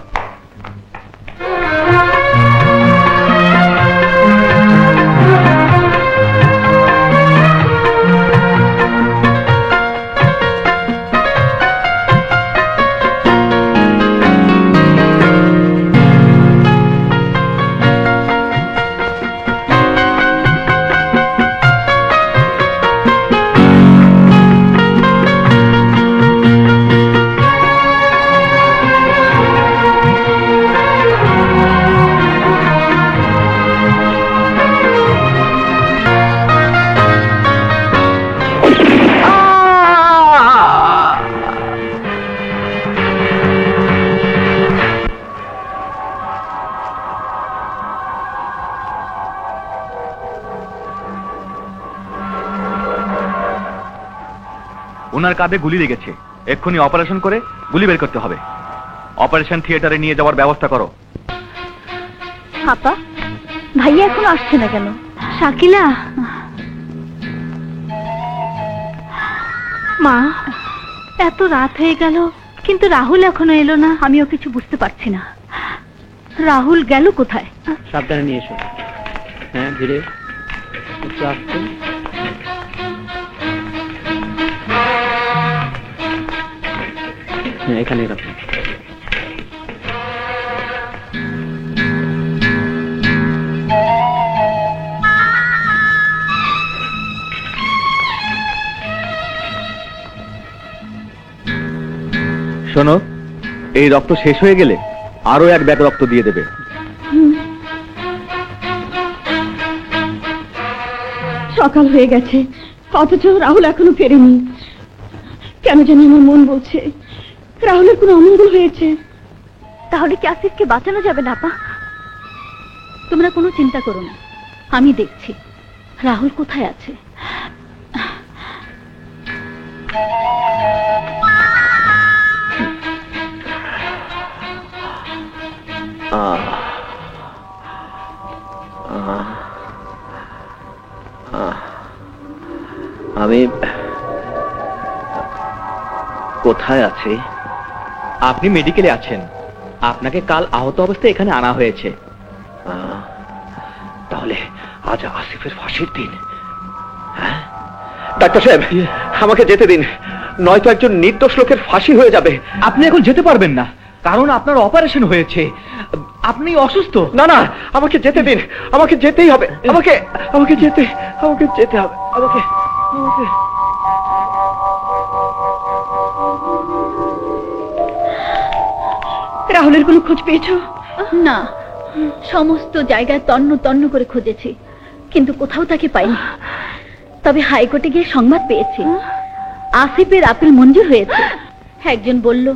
ওনার কাঁধে গুলি লেগেছে, এক্ষুনি অপারেশন করে গুলি বের করতে হবে। অপারেশন থিয়েটারে নিয়ে যাওয়ার ব্যবস্থা করো। আপা, ভাইয়া এখন আসছে না কেন? শাকিলা, মা, এত রাত হয়ে গেল কিন্তু রাহুল এখনো এলো না। আমিও কিছু বুঝতে পারছি না। রাহুল গেল কোথায়? সাবধানে নিয়ে এসো। হ্যাঁ, ধীরে একটু আসতে। হ্যাঁ, এখানে রাখুন। শোনো, এই রক্ত শেষ হয়ে গেলে আরো এক ব্যাগ রক্ত দিয়ে দেবে। সকাল হয়ে গেছে, অথচ রাহুল এখনো ফেরেনি। কেন জানি আমার মন বলছে রাহুলের কোনো অমঙ্গল হয়েছে। তাহলে কি আসিফকে বাঁচানো যাবে না আপা? তোমরা কোনো চিন্তা করো না, আমি দেখছি রাহুল কোথায় আছে। আমি কোথায় আছি? আপনি মেডিকেলে আছেন। আপনাকে কাল আহত অবস্থায় এখানে আনা হয়েছে। তাহলে আজ আসিফের ফাঁসির দিন। হ্যাঁ ডাক্তার সাহেব, আমাকে যেতে দিন, নয়তো একজন নির্দোষ লোকের ফাঁসি হয়ে যাবে। আপনি এখন যেতে পারবেন না, কারণ আপনার অপারেশন হয়েছে। আপনি অসুস্থ। না না, আমাকে যেতে দিন, আমাকে যেতেই হবে। আমাকে আমাকে যেতে হবে। আমাকে রাহুলের কোনো খোঁজ পেয়েছো? না, সমস্ত জায়গায় তন্ন তন্ন করে খুঁজেছি, কিন্তু কোথাও তাকে পাইনি। তবে হাইকোর্টে গিয়ে সংবাদ পেয়েছি আসিফের আপিল মঞ্জুর হয়েছে। একজন বলল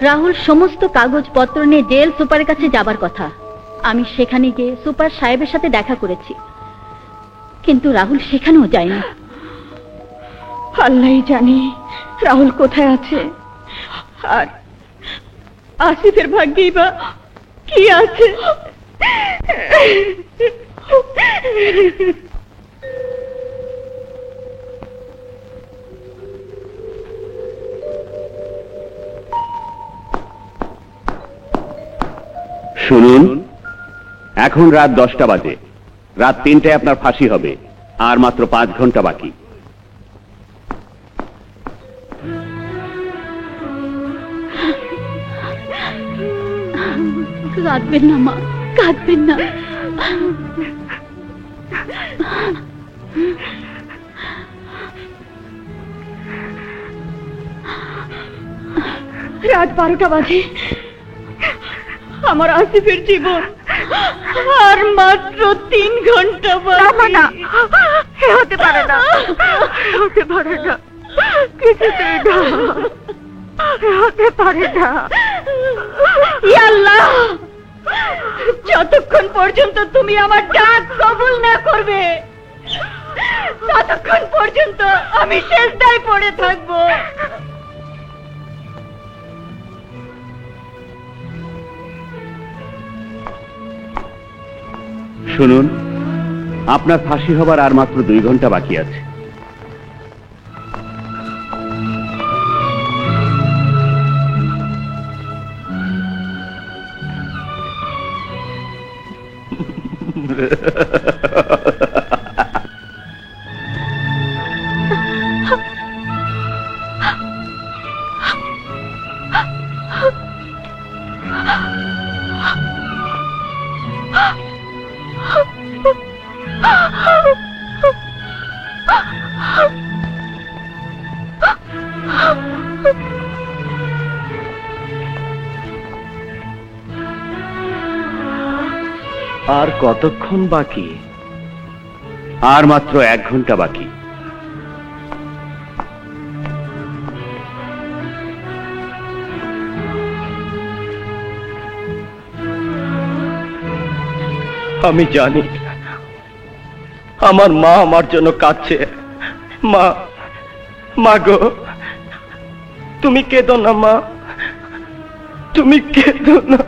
রাহুল সমস্ত কাগজপত্র নিয়ে জেল সুপারের কাছে যাবার কথা। আমি সেখানে গিয়ে সুপার সাহেবের সাথে দেখা করেছি। কিন্তু রাহুল সেখানেও যায় না। আল্লাহই জানে রাহুল কোথায় আছে, আর আসিফের ভাগ্যেই বা কি আছে। শুনুন, এখন রাত 10টা বাজে, রাত 3টায় আপনার ফাঁসি হবে, আর মাত্র 5 ঘন্টা বাকি। কাঁদবেন না মা, কাঁদবেন না। রাত 12টা বাজে, আমার আসিফের জীবন আর মাত্র 3 ঘন্টা বাকি। না, হতে পারে না, হতে পারে না, কিছুতেই না, হতে পারে না। ইয়া আল্লাহ, যতক্ষণ পর্যন্ত তুমি আমার ডাক কবুল না করবে, ততক্ষণ পর্যন্ত আমি সেজদায় পড়ে থাকবো। শুনুন, আপনার ফাঁসি হবার আর মাত্র 2 ঘন্টা বাকি আছে। আর কতক্ষণ বাকি? আর মাত্র 1 ঘন্টা বাকি। আমি জানি আমার মা আমার জন্য কাঁদছে। মা, মা গো, তুমি কেঁদো না মা, তুমি কেঁদো না।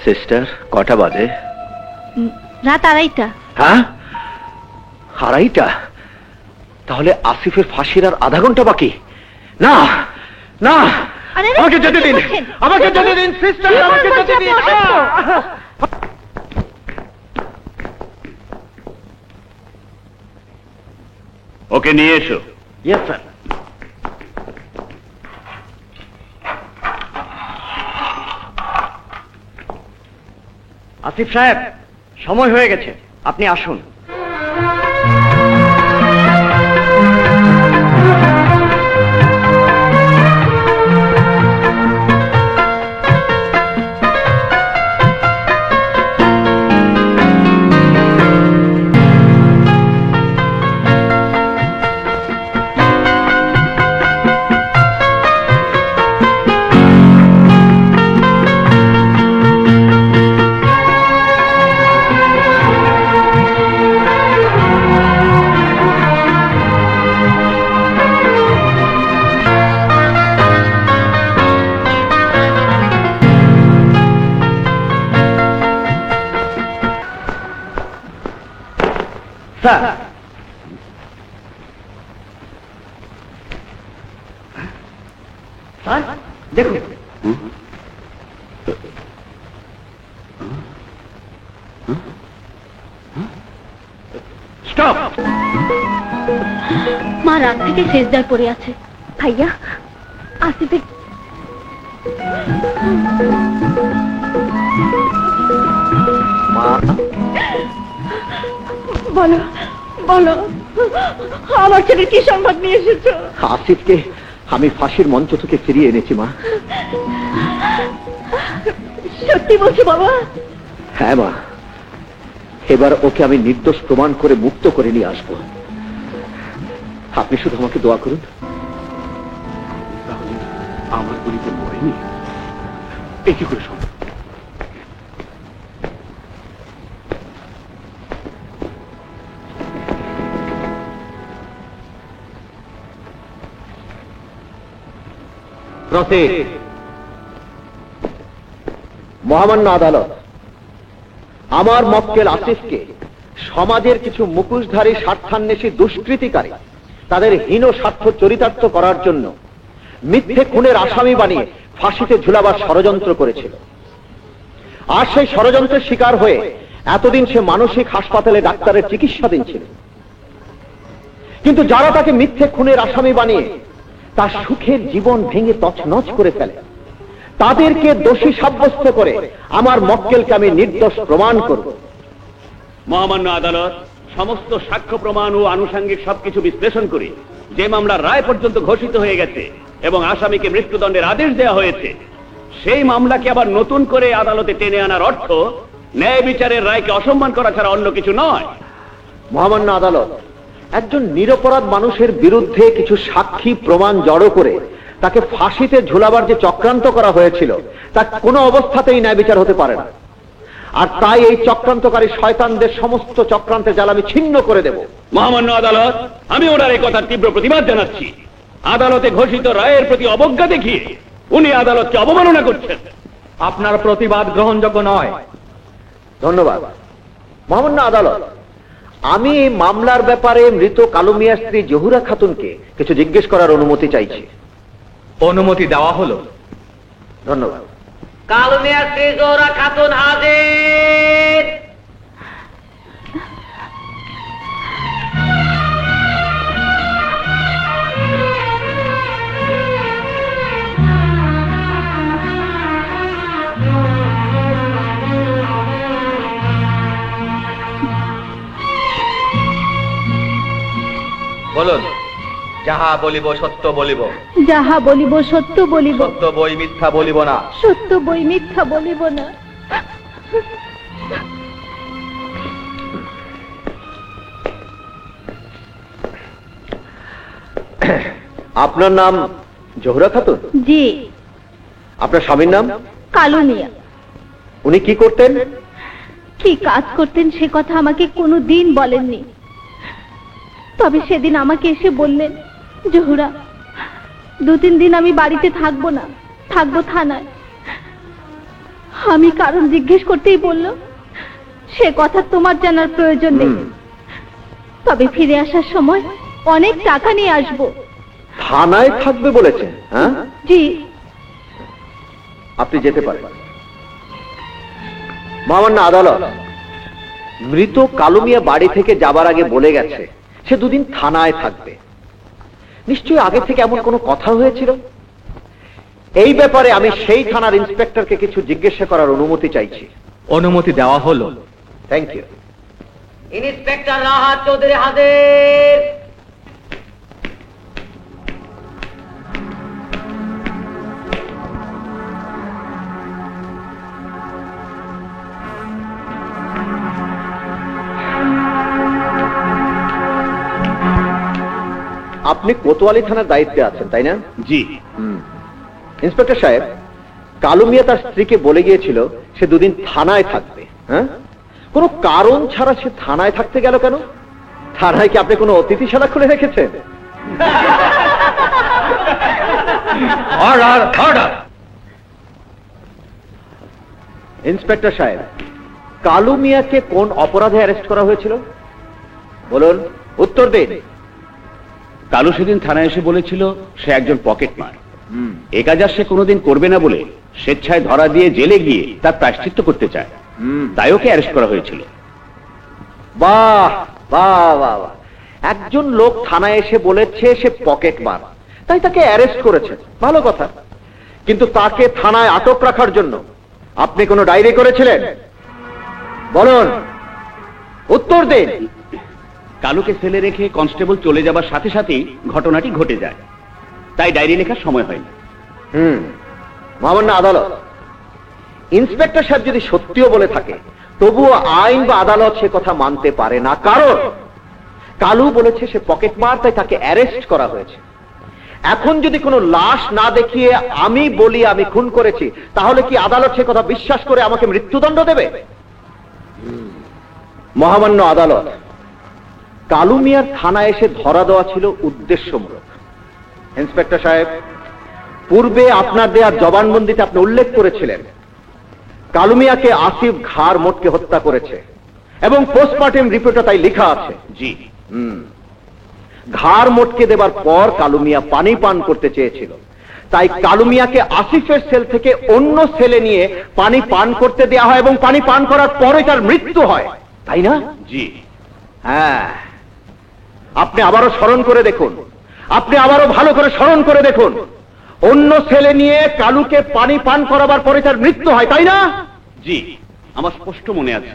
সিস্টার, কটা বাজে? রাত 2:30। হ্যাঁ, 2:30? তাহলে আসিফের ফাঁসির আর আধা ঘন্টা বাকি। না না, আমাকে যেতে দিন, আমাকে যেতে দিন সিস্টার, আমাকে যেতে দিন। ওকে নিয়ে এসো। Yes sir. আসিফ সাহেব, সময় হয়ে গেছে, আপনি আসুন। স্যার, স্যার দেখুন। স্টপ! মা রাত থেকে সেজদায় পড়ে আছে। ভাইয়া, আসিফের মা, বলো বলো, আমার ছেলে কি সংবাদ নিয়ে এসেছো? আসিফকে আমি ফাঁসির মঞ্চ থেকে ফিরিয়ে এনেছি মা। সত্যি বলছি বাবা? হ্যাঁ মা, এবার ওকে আমি নির্দোষ প্রমাণ করে মুক্ত করে নিয়ে আসবো। আপনি শুধু আমাকে দোয়া করুন। আমার গুলিতে মরেনি, এ কি করে সম্ভব? মহামান্য আদালত, আমার মক্কেল আসিফকে সমাজের কিছু মুখোশধারী স্বার্থান্বেষী দুষ্কৃতিকারী তাদের হীন স্বার্থ চরিতার্থ করার জন্য মিথ্যে খুনের আসামি বানিয়ে ফাঁসিতে ঝুলাবার ষড়যন্ত্র করেছিল। আর সেই ষড়যন্ত্রের শিকার হয়ে এতদিন সে মানসিক হাসপাতালে ডাক্তারের চিকিৎসাধীন ছিল। কিন্তু যারা তাকে মিথ্যে খুনের আসামি বানিয়ে তার সুখের জীবন ভেঙে তছনছ করে ফেলে, তাদেরকে দোষী সাব্যস্ত করে আমার মক্কেলকে আমি নির্দোষ প্রমাণ করব। মহামান্য আদালত সমস্ত সাক্ষ্য প্রমাণ ও আনুষঙ্গিক সবকিছু বিশ্লেষণ করে যে মামলার রায় পর্যন্ত ঘোষিত হয়ে গেছে এবং আসামিকে মৃত্যুদণ্ডের আদেশ দেওয়া হয়েছে, সেই মামলাকে আবার নতুন করে আদালতে টেনে আনার অর্থ ন্যায় বিচারের রায়কে অসম্মান করা ছাড়া অন্য কিছু নয়। মহামান্য আদালত, একজন নিরপরাধ মানুষের বিরুদ্ধে কিছু সাক্ষী প্রমাণ জড়ো করে তাকে ফাঁসিতে ঝুলাবার যে চক্রান্ত করা হয়েছিল, তা কোনো অবস্থাতেই ন্যায় বিচার হতে পারে না। আর তাই এই চক্রান্তকারী শয়তানদের সমস্ত চক্রান্তের জাল আমি ছিন্ন করে দেব। মহামান্য আদালত, আমি ওনার এই কথার তীব্র প্রতিবাদ জানাচ্ছি। আদালতে ঘোষিত রায়ের প্রতি অবজ্ঞা দেখিয়ে উনি আদালতকে অবমাননা করছেন। আপনার প্রতিবাদ গ্রহণযোগ্য নয়। ধন্যবাদ। মহামান্য আদালত, আমি এই মামলার ব্যাপারে মৃত কালু মিয়ার স্ত্রী জহুরা খাতুনকে কিছু জিজ্ঞেস করার অনুমতি চাইছি। অনুমতি দেওয়া হলো। ধন্যবাদ। কালু মিয়ার স্ত্রী জোহরা খাতুন হাজির। বলুন, যাহা বলিব সত্য বলিব, যাহা বলিব সত্য বলিব, সত্য বই মিথ্যা বলিব না। সত্য বই মিথ্যা বলিব না। আপনার নাম জহুরা খাতুন? জি। আপনার স্বামীর নাম? কালু মিয়া। উনি কি করতেন? কি কাজ করতেন সে কথা আমাকে কোনোদিন বলেননি। তবে সেদিন আমাকে এসে বললেন, জহুরা, 2-3 দিন আমি বাড়িতে থাকবো না, থাকবো থানায়। আমি কারণ জিজ্ঞেস করতেই বলল, সে কথা তোমার জানার প্রয়োজন নেই, তবে ফিরে আসার সময় অনেক টাকা নিয়ে আসবো। থানায় থাকবে বলেছেন? হ্যাঁ জি। আপনি যেতে পারেন। মহামান্য আদালত, মৃত কালু মিয়া বাড়ি থেকে যাবার আগে বলে গেছে সে 2 দিন থানায় থাকবে। নিশ্চয়ই আগে থেকে এমন কোনো কথা হয়েছিল। এই ব্যাপারে আমি সেই থানার ইন্সপেক্টরকে কিছু জিজ্ঞাসা করার অনুমতি চাইছি। অনুমতি দেওয়া হলো। Thank you. Inspector Rahat Chowdhury হাজির। আপনি কোতোয়ালি থানার দায়িত্বে আছেন, তাই না? জি। ইন্সপেক্টর সাহেব, কালু মিয়া তার স্ত্রীকে বলে গিয়েছিল সে 2 দিন থানায় থাকবে। হ্যাঁ, কোনো কারণ ছাড়া সে থানায় থাকতে গেল কেন? থানায় কি আপনি কোনো অতিথিশালা খুলে রেখেছেন? Order, order. ইন্সপেক্টর সাহেব, কালু মিয়াকে কোন অপরাধে অ্যারেস্ট করা হয়েছিল বলুন, উত্তর দিন। কালু সেদিন থানায় এসে বলেছিল সে একজন পকেটমার। এ কাজ আর সে কোনোদিন করবে না বলে স্বেচ্ছায় ধরা দিয়ে জেলে গিয়ে তার প্রায়শ্চিত্ত করতে চায়, তাই ওকে অ্যারেস্ট করা হয়েছিল। বাহ বাহ বাহ বাহ। একজন লোক থানায় এসে বলেছে সে পকেটমার, তাই তাকে অ্যারেস্ট করেছে, ভালো কথা। কিন্তু তাকে থানায় আটক রাখার জন্য আপনি কোনো ডায়েরি করেছিলেন? বলুন, উত্তর দিন। কালুকে সেলে রেখে কনস্টেবল চলে যাবার সাথে সাথেই ঘটনাটি ঘটে যায়। তাই ডায়েরি লেখার সময় হয়নি। মহামান্য আদালত, ইন্সপেক্টর সাহেব যদি সত্যিও বলে থাকে, তবুও আইন বা আদালত সে কথা মানতে পারে না, কারণ কালু বলেছে সে পকেট মার, তাই তাকে অ্যারেস্ট করা হয়েছে। এখন যদি কোনো লাশ না দেখিয়ে আমি বলি আমি খুন করেছি, তাহলে কি আদালত সে কথা বিশ্বাস করে আমাকে মৃত্যুদণ্ড দেবে? মহামান্য আদালত, কালু মিয়ার থানায় এসে ধরা দেওয়া ছিল উদ্দেশ্যমূলক। ইন্সপেক্টর সাহেব, পূর্বে আপনার দেয়া জবানবন্দিতে আপনি উল্লেখ করেছিলেন কালু মিয়াকে আসিফ ঘাড় মোটকে হত্যা করেছে এবং পোস্টমর্টেম রিপোর্টে তাই লেখা আছে। জি। ঘাড় মোটকে দেবার পর কালু মিয়া পানি পান করতে চেয়েছিল, তাই কালু মিয়াকে আসিফের সেল থেকে অন্য সেলে নিয়ে পানি পান করতে দেয়া হয় এবং পানি পান করার পরে তার মৃত্যু হয়, তাই না? জি। হ্যাঁ, আপনি আবারও স্মরণ করে দেখুন, আপনি আবারও ভালো করে স্মরণ করে দেখুন, অন্য ছেলে নিয়ে কালুকে পানি পান করাবার পরে তার মৃত্যু হয়, তাই না? জি, আমার স্পষ্ট মনে আছে।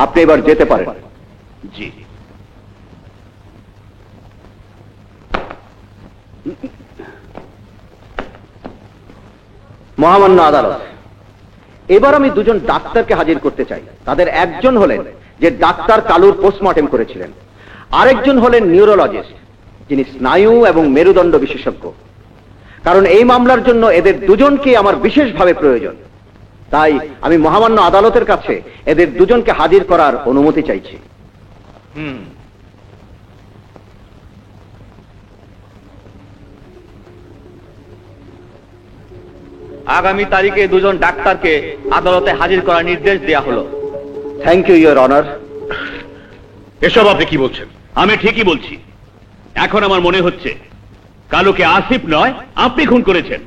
আপনি এবার যেতে পারেন। জি। মহামান্য আদালত, এবার আমি দুজন ডাক্তারকে হাজির করতে চাই। তাদের একজন হলেন যে ডাক্তার কালুর পোস্টমর্টেম করেছিলেন, আরেকজন হলেন নিউরোলজিস্ট, যিনি স্নায়ু এবং মেরুদণ্ড বিশেষজ্ঞ। কারণ এই মামলার জন্য এদের দুজনকে আমার বিশেষভাবে প্রয়োজন, তাই আমি মহামান্য আদালতের কাছে এদের দুজনকে হাজির করার অনুমতি চাইছি। আগামী তারিখে দুজন ডাক্তারকে আদালতে হাজির করার নির্দেশ দেওয়া হলো। Thank you, your honour. এসব আপনি কি বলছেন? আমি ঠিকই বলছি। এখন আমার মনে হচ্ছে কালুকে আসিফ নয়, আপনি খুন করেছেন।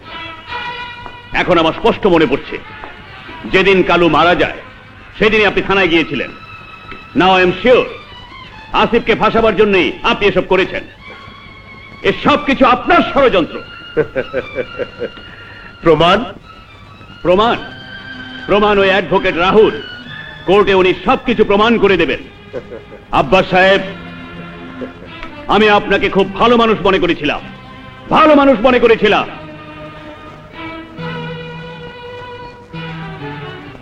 এখন আমার স্পষ্ট মনে পড়ছে যেদিন কালু মারা যায় সেদিনই আপনি থানায় গিয়েছিলেন। নাও আই এম শিওর আসিফকে ফাঁসাবার জন্যই আপনি এসব করেছেন। এসব কিছু আপনার ষড়যন্ত্র। প্রমাণ? প্রমাণ? প্রমাণ ওই অ্যাডভোকেট রাহুল কোর্টে উনি সবকিছু প্রমাণ করে দেবেন। আব্বাস সাহেব, আমি আপনাকে খুব ভালো মানুষ মনে করেছিলাম, ভালো মানুষ মনে করেছিলাম।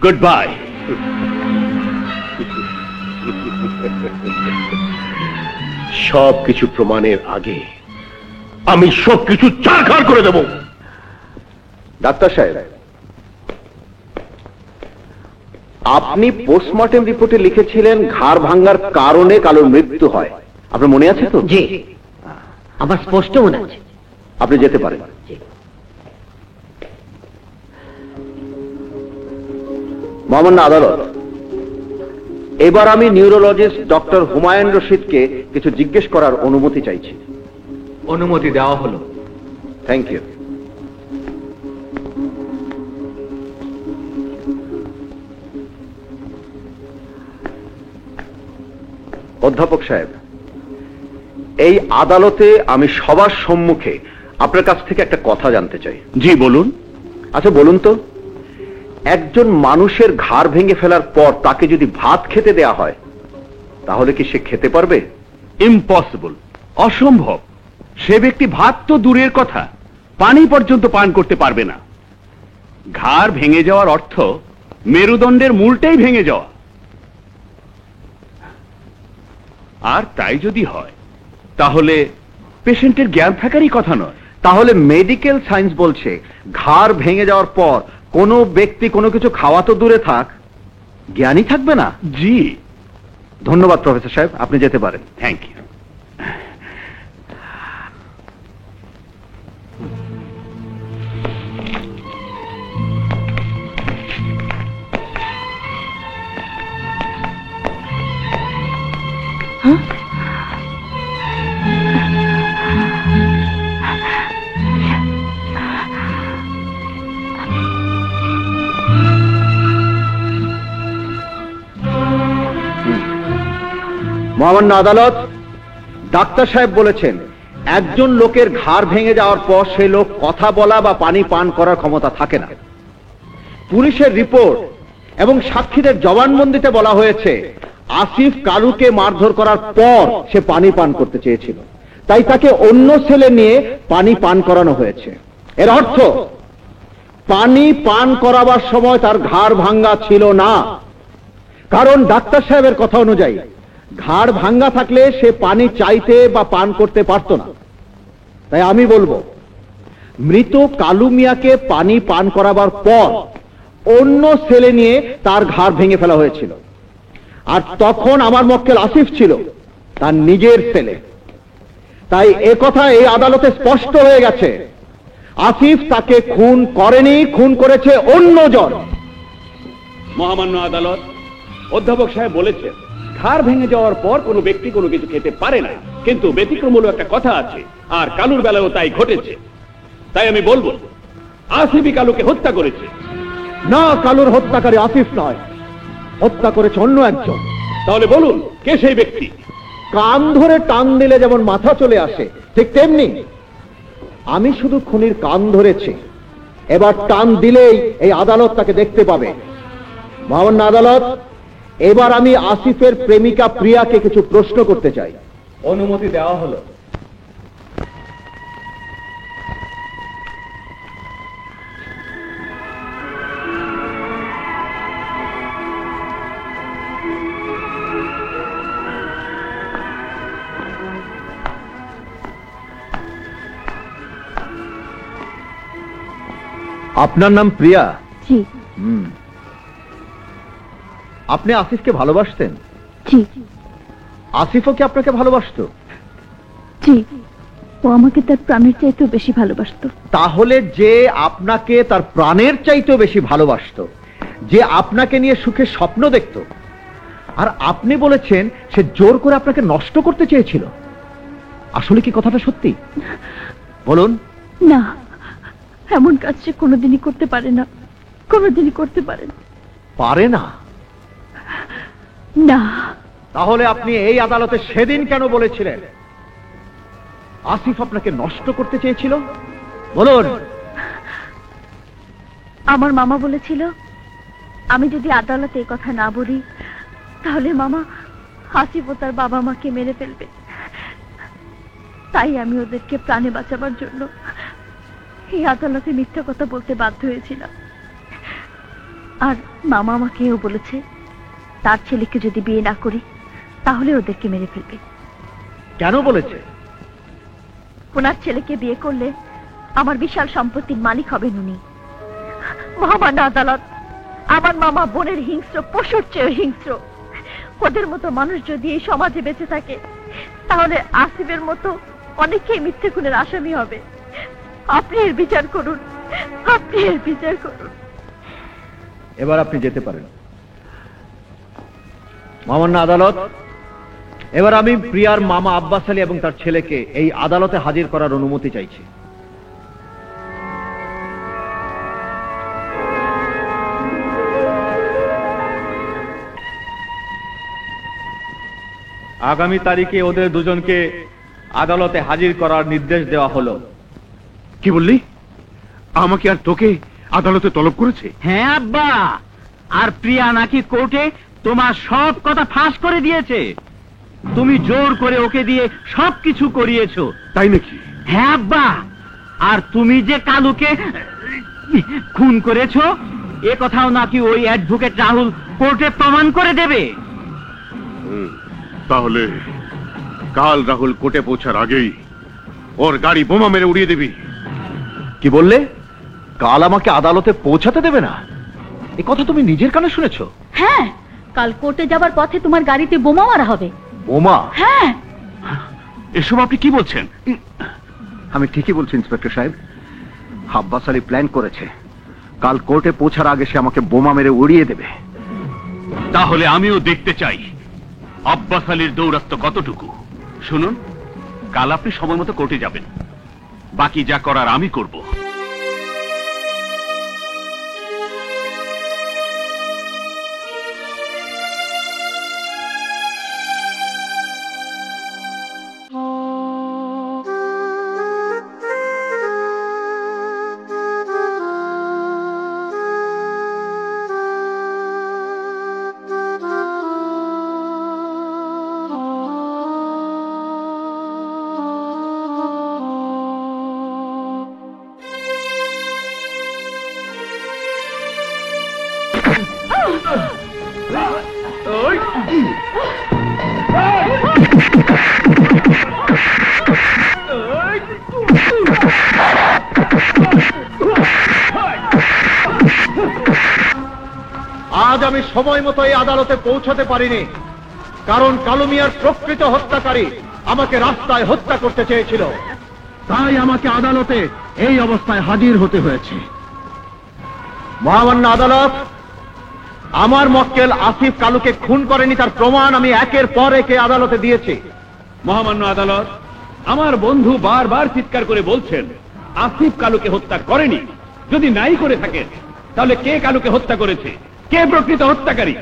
Good bye. সবকিছু প্রমাণের আগে আমি সবকিছু ছারখার করে দেব। ডাক্তার সাহেব, আপনি পোস্টমর্টেম রিপোর্টে লিখেছিলেন ঘাড় ভাঙার কারণে কালুর মৃত্যু হয়, আপনার মনে আছে তো? জি, আমার স্পষ্ট মনে আছে। আপনি যেতে পারেন। মহামান্য আদালত, এবার আমি নিউরোলজিস্ট ডক্টর হুমায়ুন রশিদকে কিছু জিজ্ঞেস করার অনুমতি চাইছি। অনুমতি দেওয়া হলো। Thank you. অধ্যাপক সাহেব, এই আদালতে আমি সবার সম্মুখে আপনার কাছ থেকে একটা কথা জানতে চাই। জি বলুন। আচ্ছা বলুন তো, একজন মানুষের ঘাড় ভেঙে ফেলার পর তাকে যদি ভাত খেতে দেয়া হয়, তাহলে কি সে খেতে পারবে? ইম্পসিবল, অসম্ভব। সে ব্যক্তি ভাত তো দূরের কথা, পানি পর্যন্ত পান করতে পারবে না। ঘাড় ভেঙে যাওয়ার অর্থ মেরুদণ্ডের মূলটাই ভেঙে যাওয়া। আর তাই যদি হয় তাহলে পেশেন্টের জ্ঞান থাকারই কথা নয়। তাহলে মেডিকেল সায়েন্স বলছে ঘাড় ভেঙে যাওয়ার পর কোনো ব্যক্তি কোনো কিছু খাওয়া তো দূরে থাক, জ্ঞানই থাকবে না। জি। ধন্যবাদ প্রফেসর সাহেব, আপনি যেতে পারেন। Thank you. মহামান্য আদালত, ডাক্তার সাহেব বলেছেন একজন লোকের ঘাড় ভেঙে যাওয়ার পর সেই লোক কথা বলা বা পানি পান করার ক্ষমতা থাকে না। পুলিশের রিপোর্ট এবং সাক্ষীদের জবানবন্দিতে বলা হয়েছে আসিফ কালুকে মারধর করার পর সে পানি পান করতে চেয়েছিল, তাই তাকে অন্য ছেলে নিয়ে পানি পান করানো হয়েছে। এর অর্থ পানি পান করাবার সময় তার ঘাড় ভাঙ্গা ছিল না, কারণ ডাক্তার সাহেবের কথা অনুযায়ী ঘাড় ভাঙ্গা থাকলে সে পানি চাইতে বা পান করতে পারত না। তাই আমি বলবো, মৃত কালু মিয়াকে পানি পান করাবার পর অন্য ছেলে নিয়ে তার ঘাড় ভেঙে ফেলা হয়েছিল, আর তখন আমার মক্কেল আসিফ ছিল তার নিজের ছেলে। তাই কথা এই আদালতে স্পষ্ট হয়ে গেছে, আসিফ তাকে খুন করেনি, খুন করেছে অন্যজন। মহামান্য আদালত, অধ্যাপক সাহেব বলেছেন ঘাড় ভেঙে যাওয়ার পর কোনো ব্যক্তি কোনো কিছু খেতে পারে না, কিন্তু ব্যতিক্রমূলক একটা কথা আছে, আর কালুর বেলায়ও তাই ঘটেছে। তাই আমি বলবো আসিফই কালুকে হত্যা করেছে। না, কালুর হত্যাকারী আসিফ নয়, হত্যা করেছে অন্য একজন। তাহলে বলুন কে সেই ব্যক্তি? কান ধরে টান দিলে যেমন মাথা চলে আসে, ঠিক তেমনি আমি শুধু খুনির কান ধরেছি, এবার টান দিলেই এই আদালত তাকে দেখতে পাবে। মহামান্য আদালত, এবার আমি আসিফের প্রেমিকা প্রিয়াকে কিছু প্রশ্ন করতে চাই। অনুমতি দেওয়া হলো। আপনার নাম প্রিয়া? জি। আপনি আসিফকে ভালোবাসতেন? জি। আসিফও কি আপনাকে ভালোবাসতো? জি, ও আমাকে তার প্রাণের চাইতেও বেশি ভালোবাসতো। তাহলে যে আপনাকে তার প্রাণের চাইতেও বেশি ভালোবাসতো, যে আপনাকে নিয়ে সুখের স্বপ্ন দেখত, আর আপনি বলেছেন সে জোর করে আপনাকে নষ্ট করতে চেয়েছিল, আসলে কি কথাটা সত্যি? বলুন। না, এমন কাজ সে কোনোদিনই করতে পারে না, কোনোদিনই করতে পারে না। পারে না? না। তাহলে আপনি এই আদালতে সেদিন কেন বলেছিলেন আসিফ আপনাকে নষ্ট করতে চেয়েছিল? বলুন। আমার মামা বলেছিল আমি যদি আদালতে এই কথা না বলি তাহলে মামা আসিফ ও তার বাবা মাকে মেরে ফেলবে। তাই আমি ওদেরকে প্রাণে বাঁচাবার জন্য এই আদালতে মিথ্যা কথা বলতে বাধ্য হয়েছিলাম। আর মামা আমাকে এও বলেছে তার ছেলেকে যদি বিয়ে না করি তাহলে ওদেরকে মেরে ফেলবে। কেন বলেছে? ওনার ছেলেকে বিয়ে করলে আমার বিশাল সম্পত্তির মালিক হবেন উনি। মহামান্য আদালত, আমার মামা বোনের হিংস্র, পশুর চেয়ে হিংস্র। ওদের মতো মানুষ যদি এই সমাজে বেঁচে থাকে তাহলে আসিফের মতো অনেকেই মিথ্যে খুনের আসামি হবে। আপনি এর বিচার করুন, আপনি এর বিচার করুন। এবার আপনি যেতে পারেন। মহামান্য আদালত, এবার আমি প্রিয়ার মামা আব্বাস আলী এবং তার ছেলেকে এই আদালতে হাজির করার অনুমতি চাইছি। আগামী তারিখে ওদের দুজনকে আদালতে হাজির করার নির্দেশ দেওয়া হলো। কি বললি? আমাকে আর তোকে আদালতে তলব করেছে? হ্যাঁ আব্বা, আর প্রিয়া নাকি কোর্টে তোমার সব কথা ফাঁস করে দিয়েছে। তুমি জোর করে ওকে দিয়ে সবকিছু করিয়েছো। তাই নাকি? হ্যাঁ আব্বা, আর তুমি যে কালুকে খুন করেছো এ কথাও নাকি ওই অ্যাডভোকেট রাহুল কোর্টে প্রমাণ করে দেবে। তাহলে কাল রাহুল কোর্টে পৌঁছার আগেই ওর গাড়ি বোমা মেরে উড়িয়ে দিবি। কি বললে? কাল আমাকে আদালতে পৌঁছাতে দেবে না? এ কথা তুমি নিজের কানে শুনেছো? হ্যাঁ, কাল কোর্টে যাবার পথে তোমার গাড়িতে বোমা মারা হবে। বোমা? হ্যাঁ। এসব আপনি কি বলছেন? আমি ঠিকই বলছি ইন্সপেক্টর সাহেব। আব্বাস আলী প্ল্যান করেছে কাল কোর্টে পৌঁছার আগে সে আমাকে বোমা মেরে উড়িয়ে দেবে। তাহলে আমিও দেখতে চাই আব্বাস আলীর দৌরাত্ম্য কতটুকু। শুনুন, কাল আপনি সময় মতো কোর্টে যাবেন, বাকি যা করার আমি করব। সময় মতো এই আদালতে পৌঁছাতে পারিনি, কারণ কালু মিয়ার প্রকৃত হত্যাকারী আমাকে রাস্তায় হত্যা করতে চেয়েছিল। তাই আমাকে আদালতে এই অবস্থায় হাজির হতে হয়েছে। মহামান্য আদালত, আমার মক্কেল আসিফ কালুকে খুন করেনি তার প্রমাণ আমি একের পর একে আদালতে দিয়েছি। মহামান্য আদালত, আমার বন্ধু বারবার চিৎকার করে বলছেন আসিফ কালুকে হত্যা করেনি। যদি নাই করে থাকেন তাহলে কে কালুকে হত্যা করেছে, কে প্রকৃত হত্যাকারী?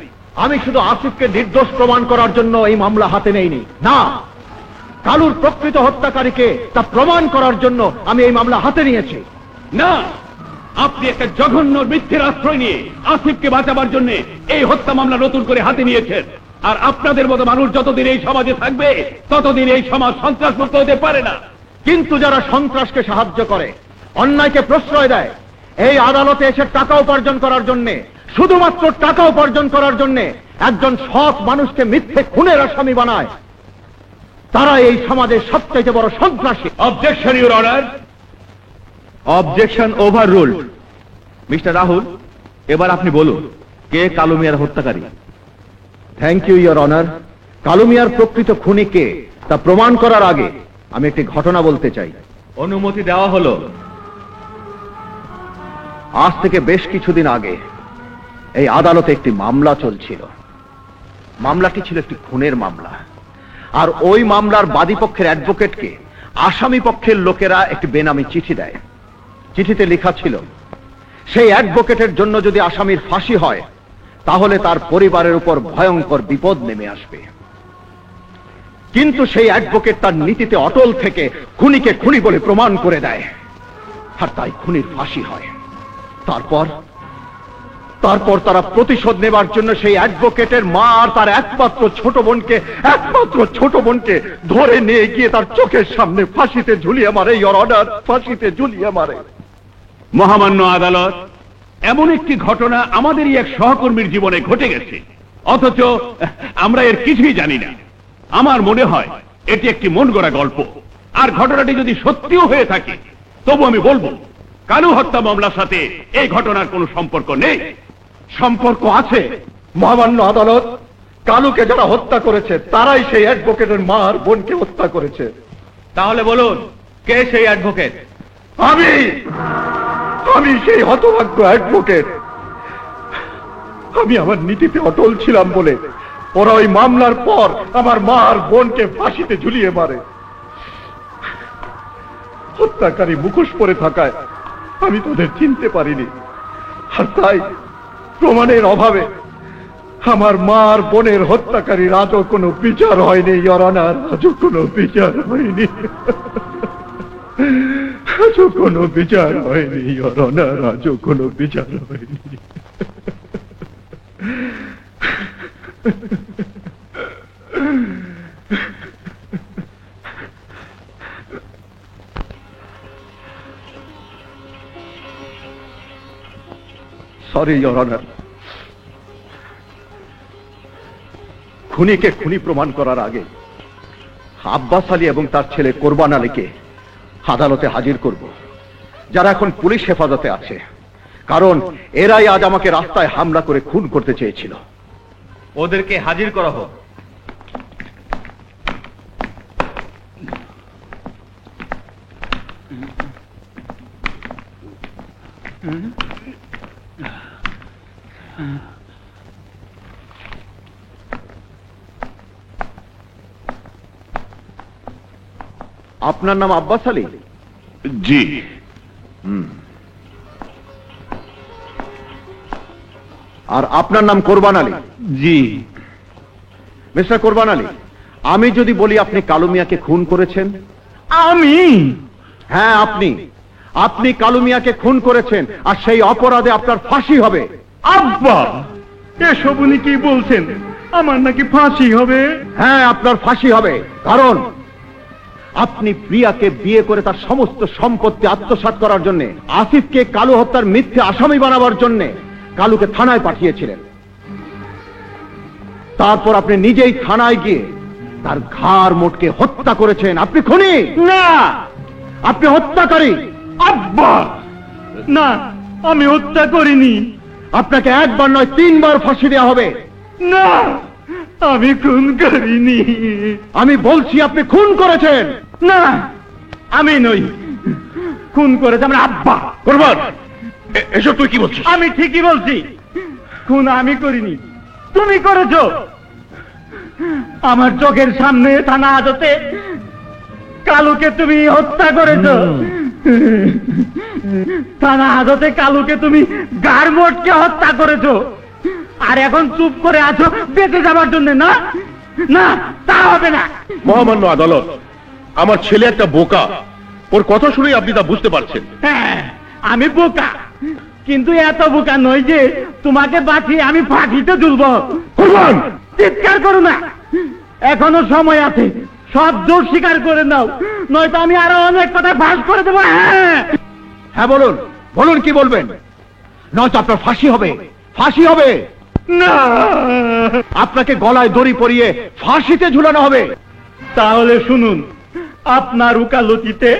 আমি শুধু আসিফকে নির্দোষ প্রমাণ করার জন্য এই মামলা হাতে নেইনি, না, কালুর প্রকৃত হত্যাকারীকে তা প্রমাণ করার জন্য আমি এই মামলা হাতে নিয়েছি। না, আপনি একটা জঘন্য মিথ্যের আশ্রয় নিয়ে আসিফকে বাঁচাবার জন্য এই হত্যা মামলা নতুন করে হাতে নিয়েছেন। আর আপনাদের মতো মানুষ যতদিন এই সমাজে থাকবে ততদিন এই সমাজ সন্ত্রাসমুক্ত হতে পারে না। কিন্তু যারা সন্ত্রাসকে সাহায্য করে, অন্যায়কে প্রশ্রয় দেয়, এই আদালতে এসে টাকা উপার্জন করার জন্য, শুধুমাত্র টাকা উপার্জন করার জন্য একজন সৎ মানুষকে মিথ্যে খুনের আসামি বানায়, তারা এই সমাজের সবচেয়ে বড় সন্ত্রাসী। Objection your honour. Objection overruled. Mister Rahul, এবার আপনি বলুন কে কালু মিয়ার হত্যাকারী? Thank you your honour. Kalu মিয়ার প্রকৃত খুনি কে তা প্রমাণ করার আগে আমি একটি ঘটনা বলতে চাই। অনুমতি দেওয়া হলো। আজ থেকে বেশ কিছুদিন আগে এই আদালতে একটি মামলা চলছিল। মামলাটি ছিল একটি খুনের মামলা, আর ওই মামলার বাদী পক্ষের অ্যাডভোকেটকে আসামি পক্ষের লোকেরা একটি বেনামি চিঠি দেয়। চিঠিতে লেখা ছিল সেই অ্যাডভোকেটের জন্য যদি আসামির ফাঁসি হয় তাহলে তার পরিবারের উপর ভয়ঙ্কর বিপদ নেমে আসবে। কিন্তু সেই অ্যাডভোকেট তার নীতিতে অটল থেকে খুনিকে খুনি বলে প্রমাণ করে দেয়, আর তাই খুনির ফাঁসি হয়। তারপর তারা প্রতিশোধ নেবার জন্য সেই অ্যাডভোকেটের মা আর তার একমাত্র ছোট বোনকে ধরে নিয়ে গিয়ে তার চোখের সামনে ফাঁসিতে ঝুলিয়ে মারে। ইয়োর অনার, ফাঁসিতে ঝুলিয়ে মারে। মহামান্য আদালত, এমন একটি ঘটনা আমাদেরই এক সহকর্মীর জীবনে ঘটে গেছে, অথচ আমরা এর কিছুই জানি না। আমার মনে হয় এটি একটি মন গড়া গল্প, আর ঘটনাটি যদি সত্যিও হয়ে থাকে তবু আমি বলবো কালু হত্যা মামলার সাথে এই ঘটনার কোনো সম্পর্ক নেই। সম্পর্ক আছে মহামান্য আদালত। কালুকে যারা হত্যা করেছে তারাই সেই অ্যাডভোকেটের মা আর বোনকে হত্যা করেছে। তাহলে বলুন কে সেই অ্যাডভোকেট? আমি সেই হতভাগ্য অ্যাডভোকেট। আমি আমার নীতিতে অটল ছিলাম বলে ওরা ওই মামলার পর আমার মা আর বোনকে ফাঁসিতে ঝুলিয়ে মারে। হত্যাকারী মুখোশ পরে থাকায় আমি তাদের চিনতে পারিনি, আর তাই প্রমাণের অভাবে আমার মা আর বোনের হত্যাকারীর আজও কোনো বিচার হয়নি। ইয়োর অনার, আজও কোনো বিচার হয়নি, আজও কোনো বিচার হয়নি। ইয়োর অনার, আজও কোনো বিচার হয়নি। Sorry your honour. খুনিকে খুনি প্রমাণ করার আগে আব্বাস আলী এবং তার ছেলে কোরবান আলীকে আদালতে হাজির করব, যারা এখন পুলিশ হেফাজতে আছে, কারণ এরাই আজ আমাকে রাস্তায় হামলা করে খুন করতে চেয়েছিল। ওদেরকে হাজির করা হোক। আপনার নাম আব্বাস আলী? জি। আর আপনার নাম কোরবান আলী? জি। মিস্টার কোরবান আলী, আমি যদি বলি আপনি কালু মিয়াকে খুন করেছেন? আমি? হ্যাঁ, আপনি কালু মিয়াকে খুন করেছেন, আর সেই অপরাধে আপনার ফাঁসি হবে। আব্বা, এসব উনি কি বলছেন? আমার নাকি ফাঁসি হবে? হ্যাঁ, আপনার ফাঁসি হবে, কারণ আপনি প্রিয়াকে বিয়ে করে তার সমস্ত সম্পত্তি আত্মসাৎ করার জন্য, আসিফকে কালু হত্যার মিথ্যে আসামি বানাবার জন্য কালুকে থানায় পাঠিয়েছিলেন। তারপর আপনি নিজেই থানায় গিয়ে তার ঘাড় মোটকে হত্যা করেছেন। আপনি খুনি না, আপনি হত্যাকারী। আব্বা, না, আমি হত্যা করিনি। আপনাকে একবার নয় 3 বার ফাঁসি দেওয়া হবে। না, আমি খুন করিনি। আমি বলছি আপনি খুন করেছেন। না, আমি নই, খুন করেছে আমার আব্বা। কোরবান, এসব তুই কি বলছিস? আমি ঠিকই বলছি, খুন আমি করিনি, তুমি করেছো। আমার চোখের সামনে থানা হাজতে কালুকে তুমি হত্যা করেছো। থানা হাজতে কালুকে তুমি গার্মোটকে হত্যা করেছো, আর এখন চুপ করে আছো বেঁচে যাবার জন্য। না না, তা হবে না। মহামান্য আদালত, আমার ছেলে একটা বোকা, ওর কথা শুনেই আপনি তা বুঝতে পারছেন। হ্যাঁ, আমি বোকা, কিন্তু এত বোকা নই যে তোমাকে বাঁচিয়ে আমি ফাঁসিতে ঝুলব। কোরবান, চিৎকার করো না, এখনো সময় আছে, সব দোষ স্বীকার করে নাও, নয়তো আমি আরো অনেক কথা ফাঁস করে দেবো। হ্যাঁ হ্যাঁ, বলুন বলুন কি বলবেন, নয়তো আপনার ফাঁসি হবে, ফাঁসি হবে। না, আপনাকে গলায় দড়ি পরিয়ে ফাঁসিতে ঝুলানো হবে। তাহলে শুনুন, আপনার উকালতিতে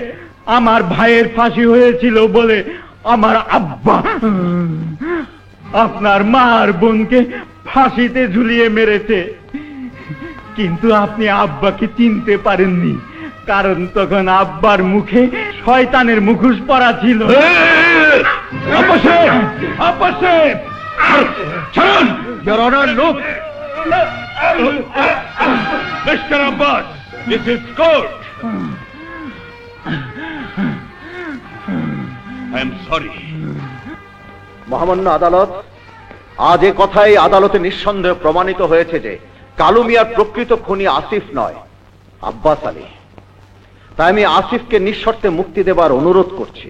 আমার ভাইয়ের ফাঁসি হয়েছিল বলে আমার আব্বা আপনার মার বোনকে ফাঁসিতে ঝুলিয়ে মেরেছে, কিন্তু আপনি আব্বাকে চিনতে পারেননি, কারণ তখন আব্বার মুখে শয়তানের মুখোশ পরা ছিল। লোক mister Abbas, this is court. I am sorry. মহামান্য আদালত, আজ এ কথাই আদালতে নিঃসন্দেহ প্রমাণিত হয়েছে যে কালু মিয়ার প্রকৃত খুনি আসিফ নয়, আব্বাস আলী। তাই আমি আসিফকে নিঃশর্তে মুক্তি দেবার অনুরোধ করছি।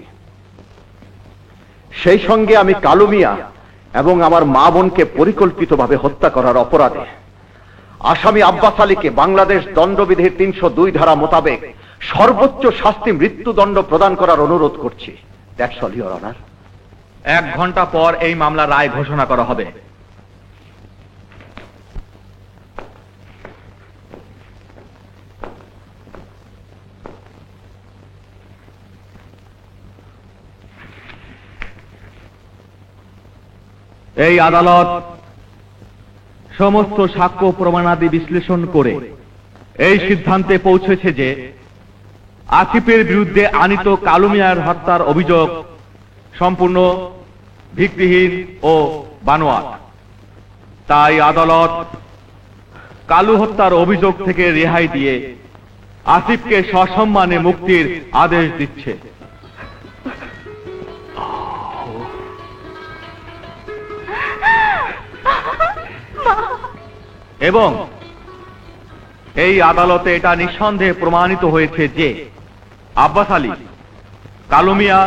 সেই সঙ্গে আমি কালু মিয়া এবং আমার মা বোনকে পরিকল্পিতভাবে হত্যা করার অপরাধে আসামি আব্বাস আলীকে বাংলাদেশ দণ্ডবিধির 302 ধারা মোতাবেক সর্বোচ্চ শাস্তি মৃত্যুদণ্ড প্রদান করার অনুরোধ করছি। That's all, your honour. 1 ঘন্টা পর এই মামলার রায় ঘোষণা করা হবে। এই আদালত সমস্ত সাক্ষ্য প্রমাণাদি বিশ্লেষণ করে এই সিদ্ধান্তে পৌঁছেছে যে আসিফের বিরুদ্ধে আনীত কালু মিয়ার হত্যার অভিযোগ সম্পূর্ণ ভিত্তিহীন ও বানোয়াট। তাই আদালত কালু হত্যার অভিযোগ থেকে রেহাই দিয়ে আসিফকে সসম্মানে মুক্তির আদেশ দিচ্ছে। এবং এই আদালতে এটা নিঃসন্দেহে প্রমাণিত হয়েছে যে আব্বাস আলী কালু মিয়া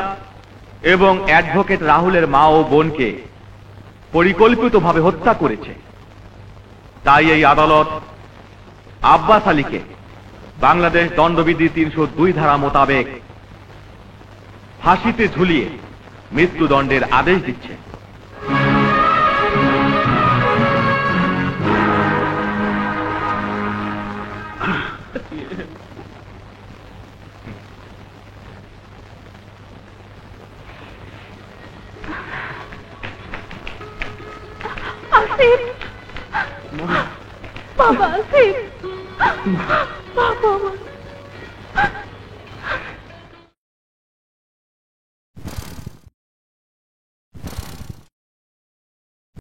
এবং অ্যাডভোকেট রাহুলের মা ও বোনকে পরিকল্পিতভাবে হত্যা করেছে। তাই এই আদালত আব্বাস আলীকে বাংলাদেশ দণ্ডবিধি 302 ধারা মোতাবেক ফাঁসিতে ঝুলিয়ে মৃত্যুদণ্ডের আদেশ দিচ্ছে। আসিফ, বাবা আসিফ, বাবা আমার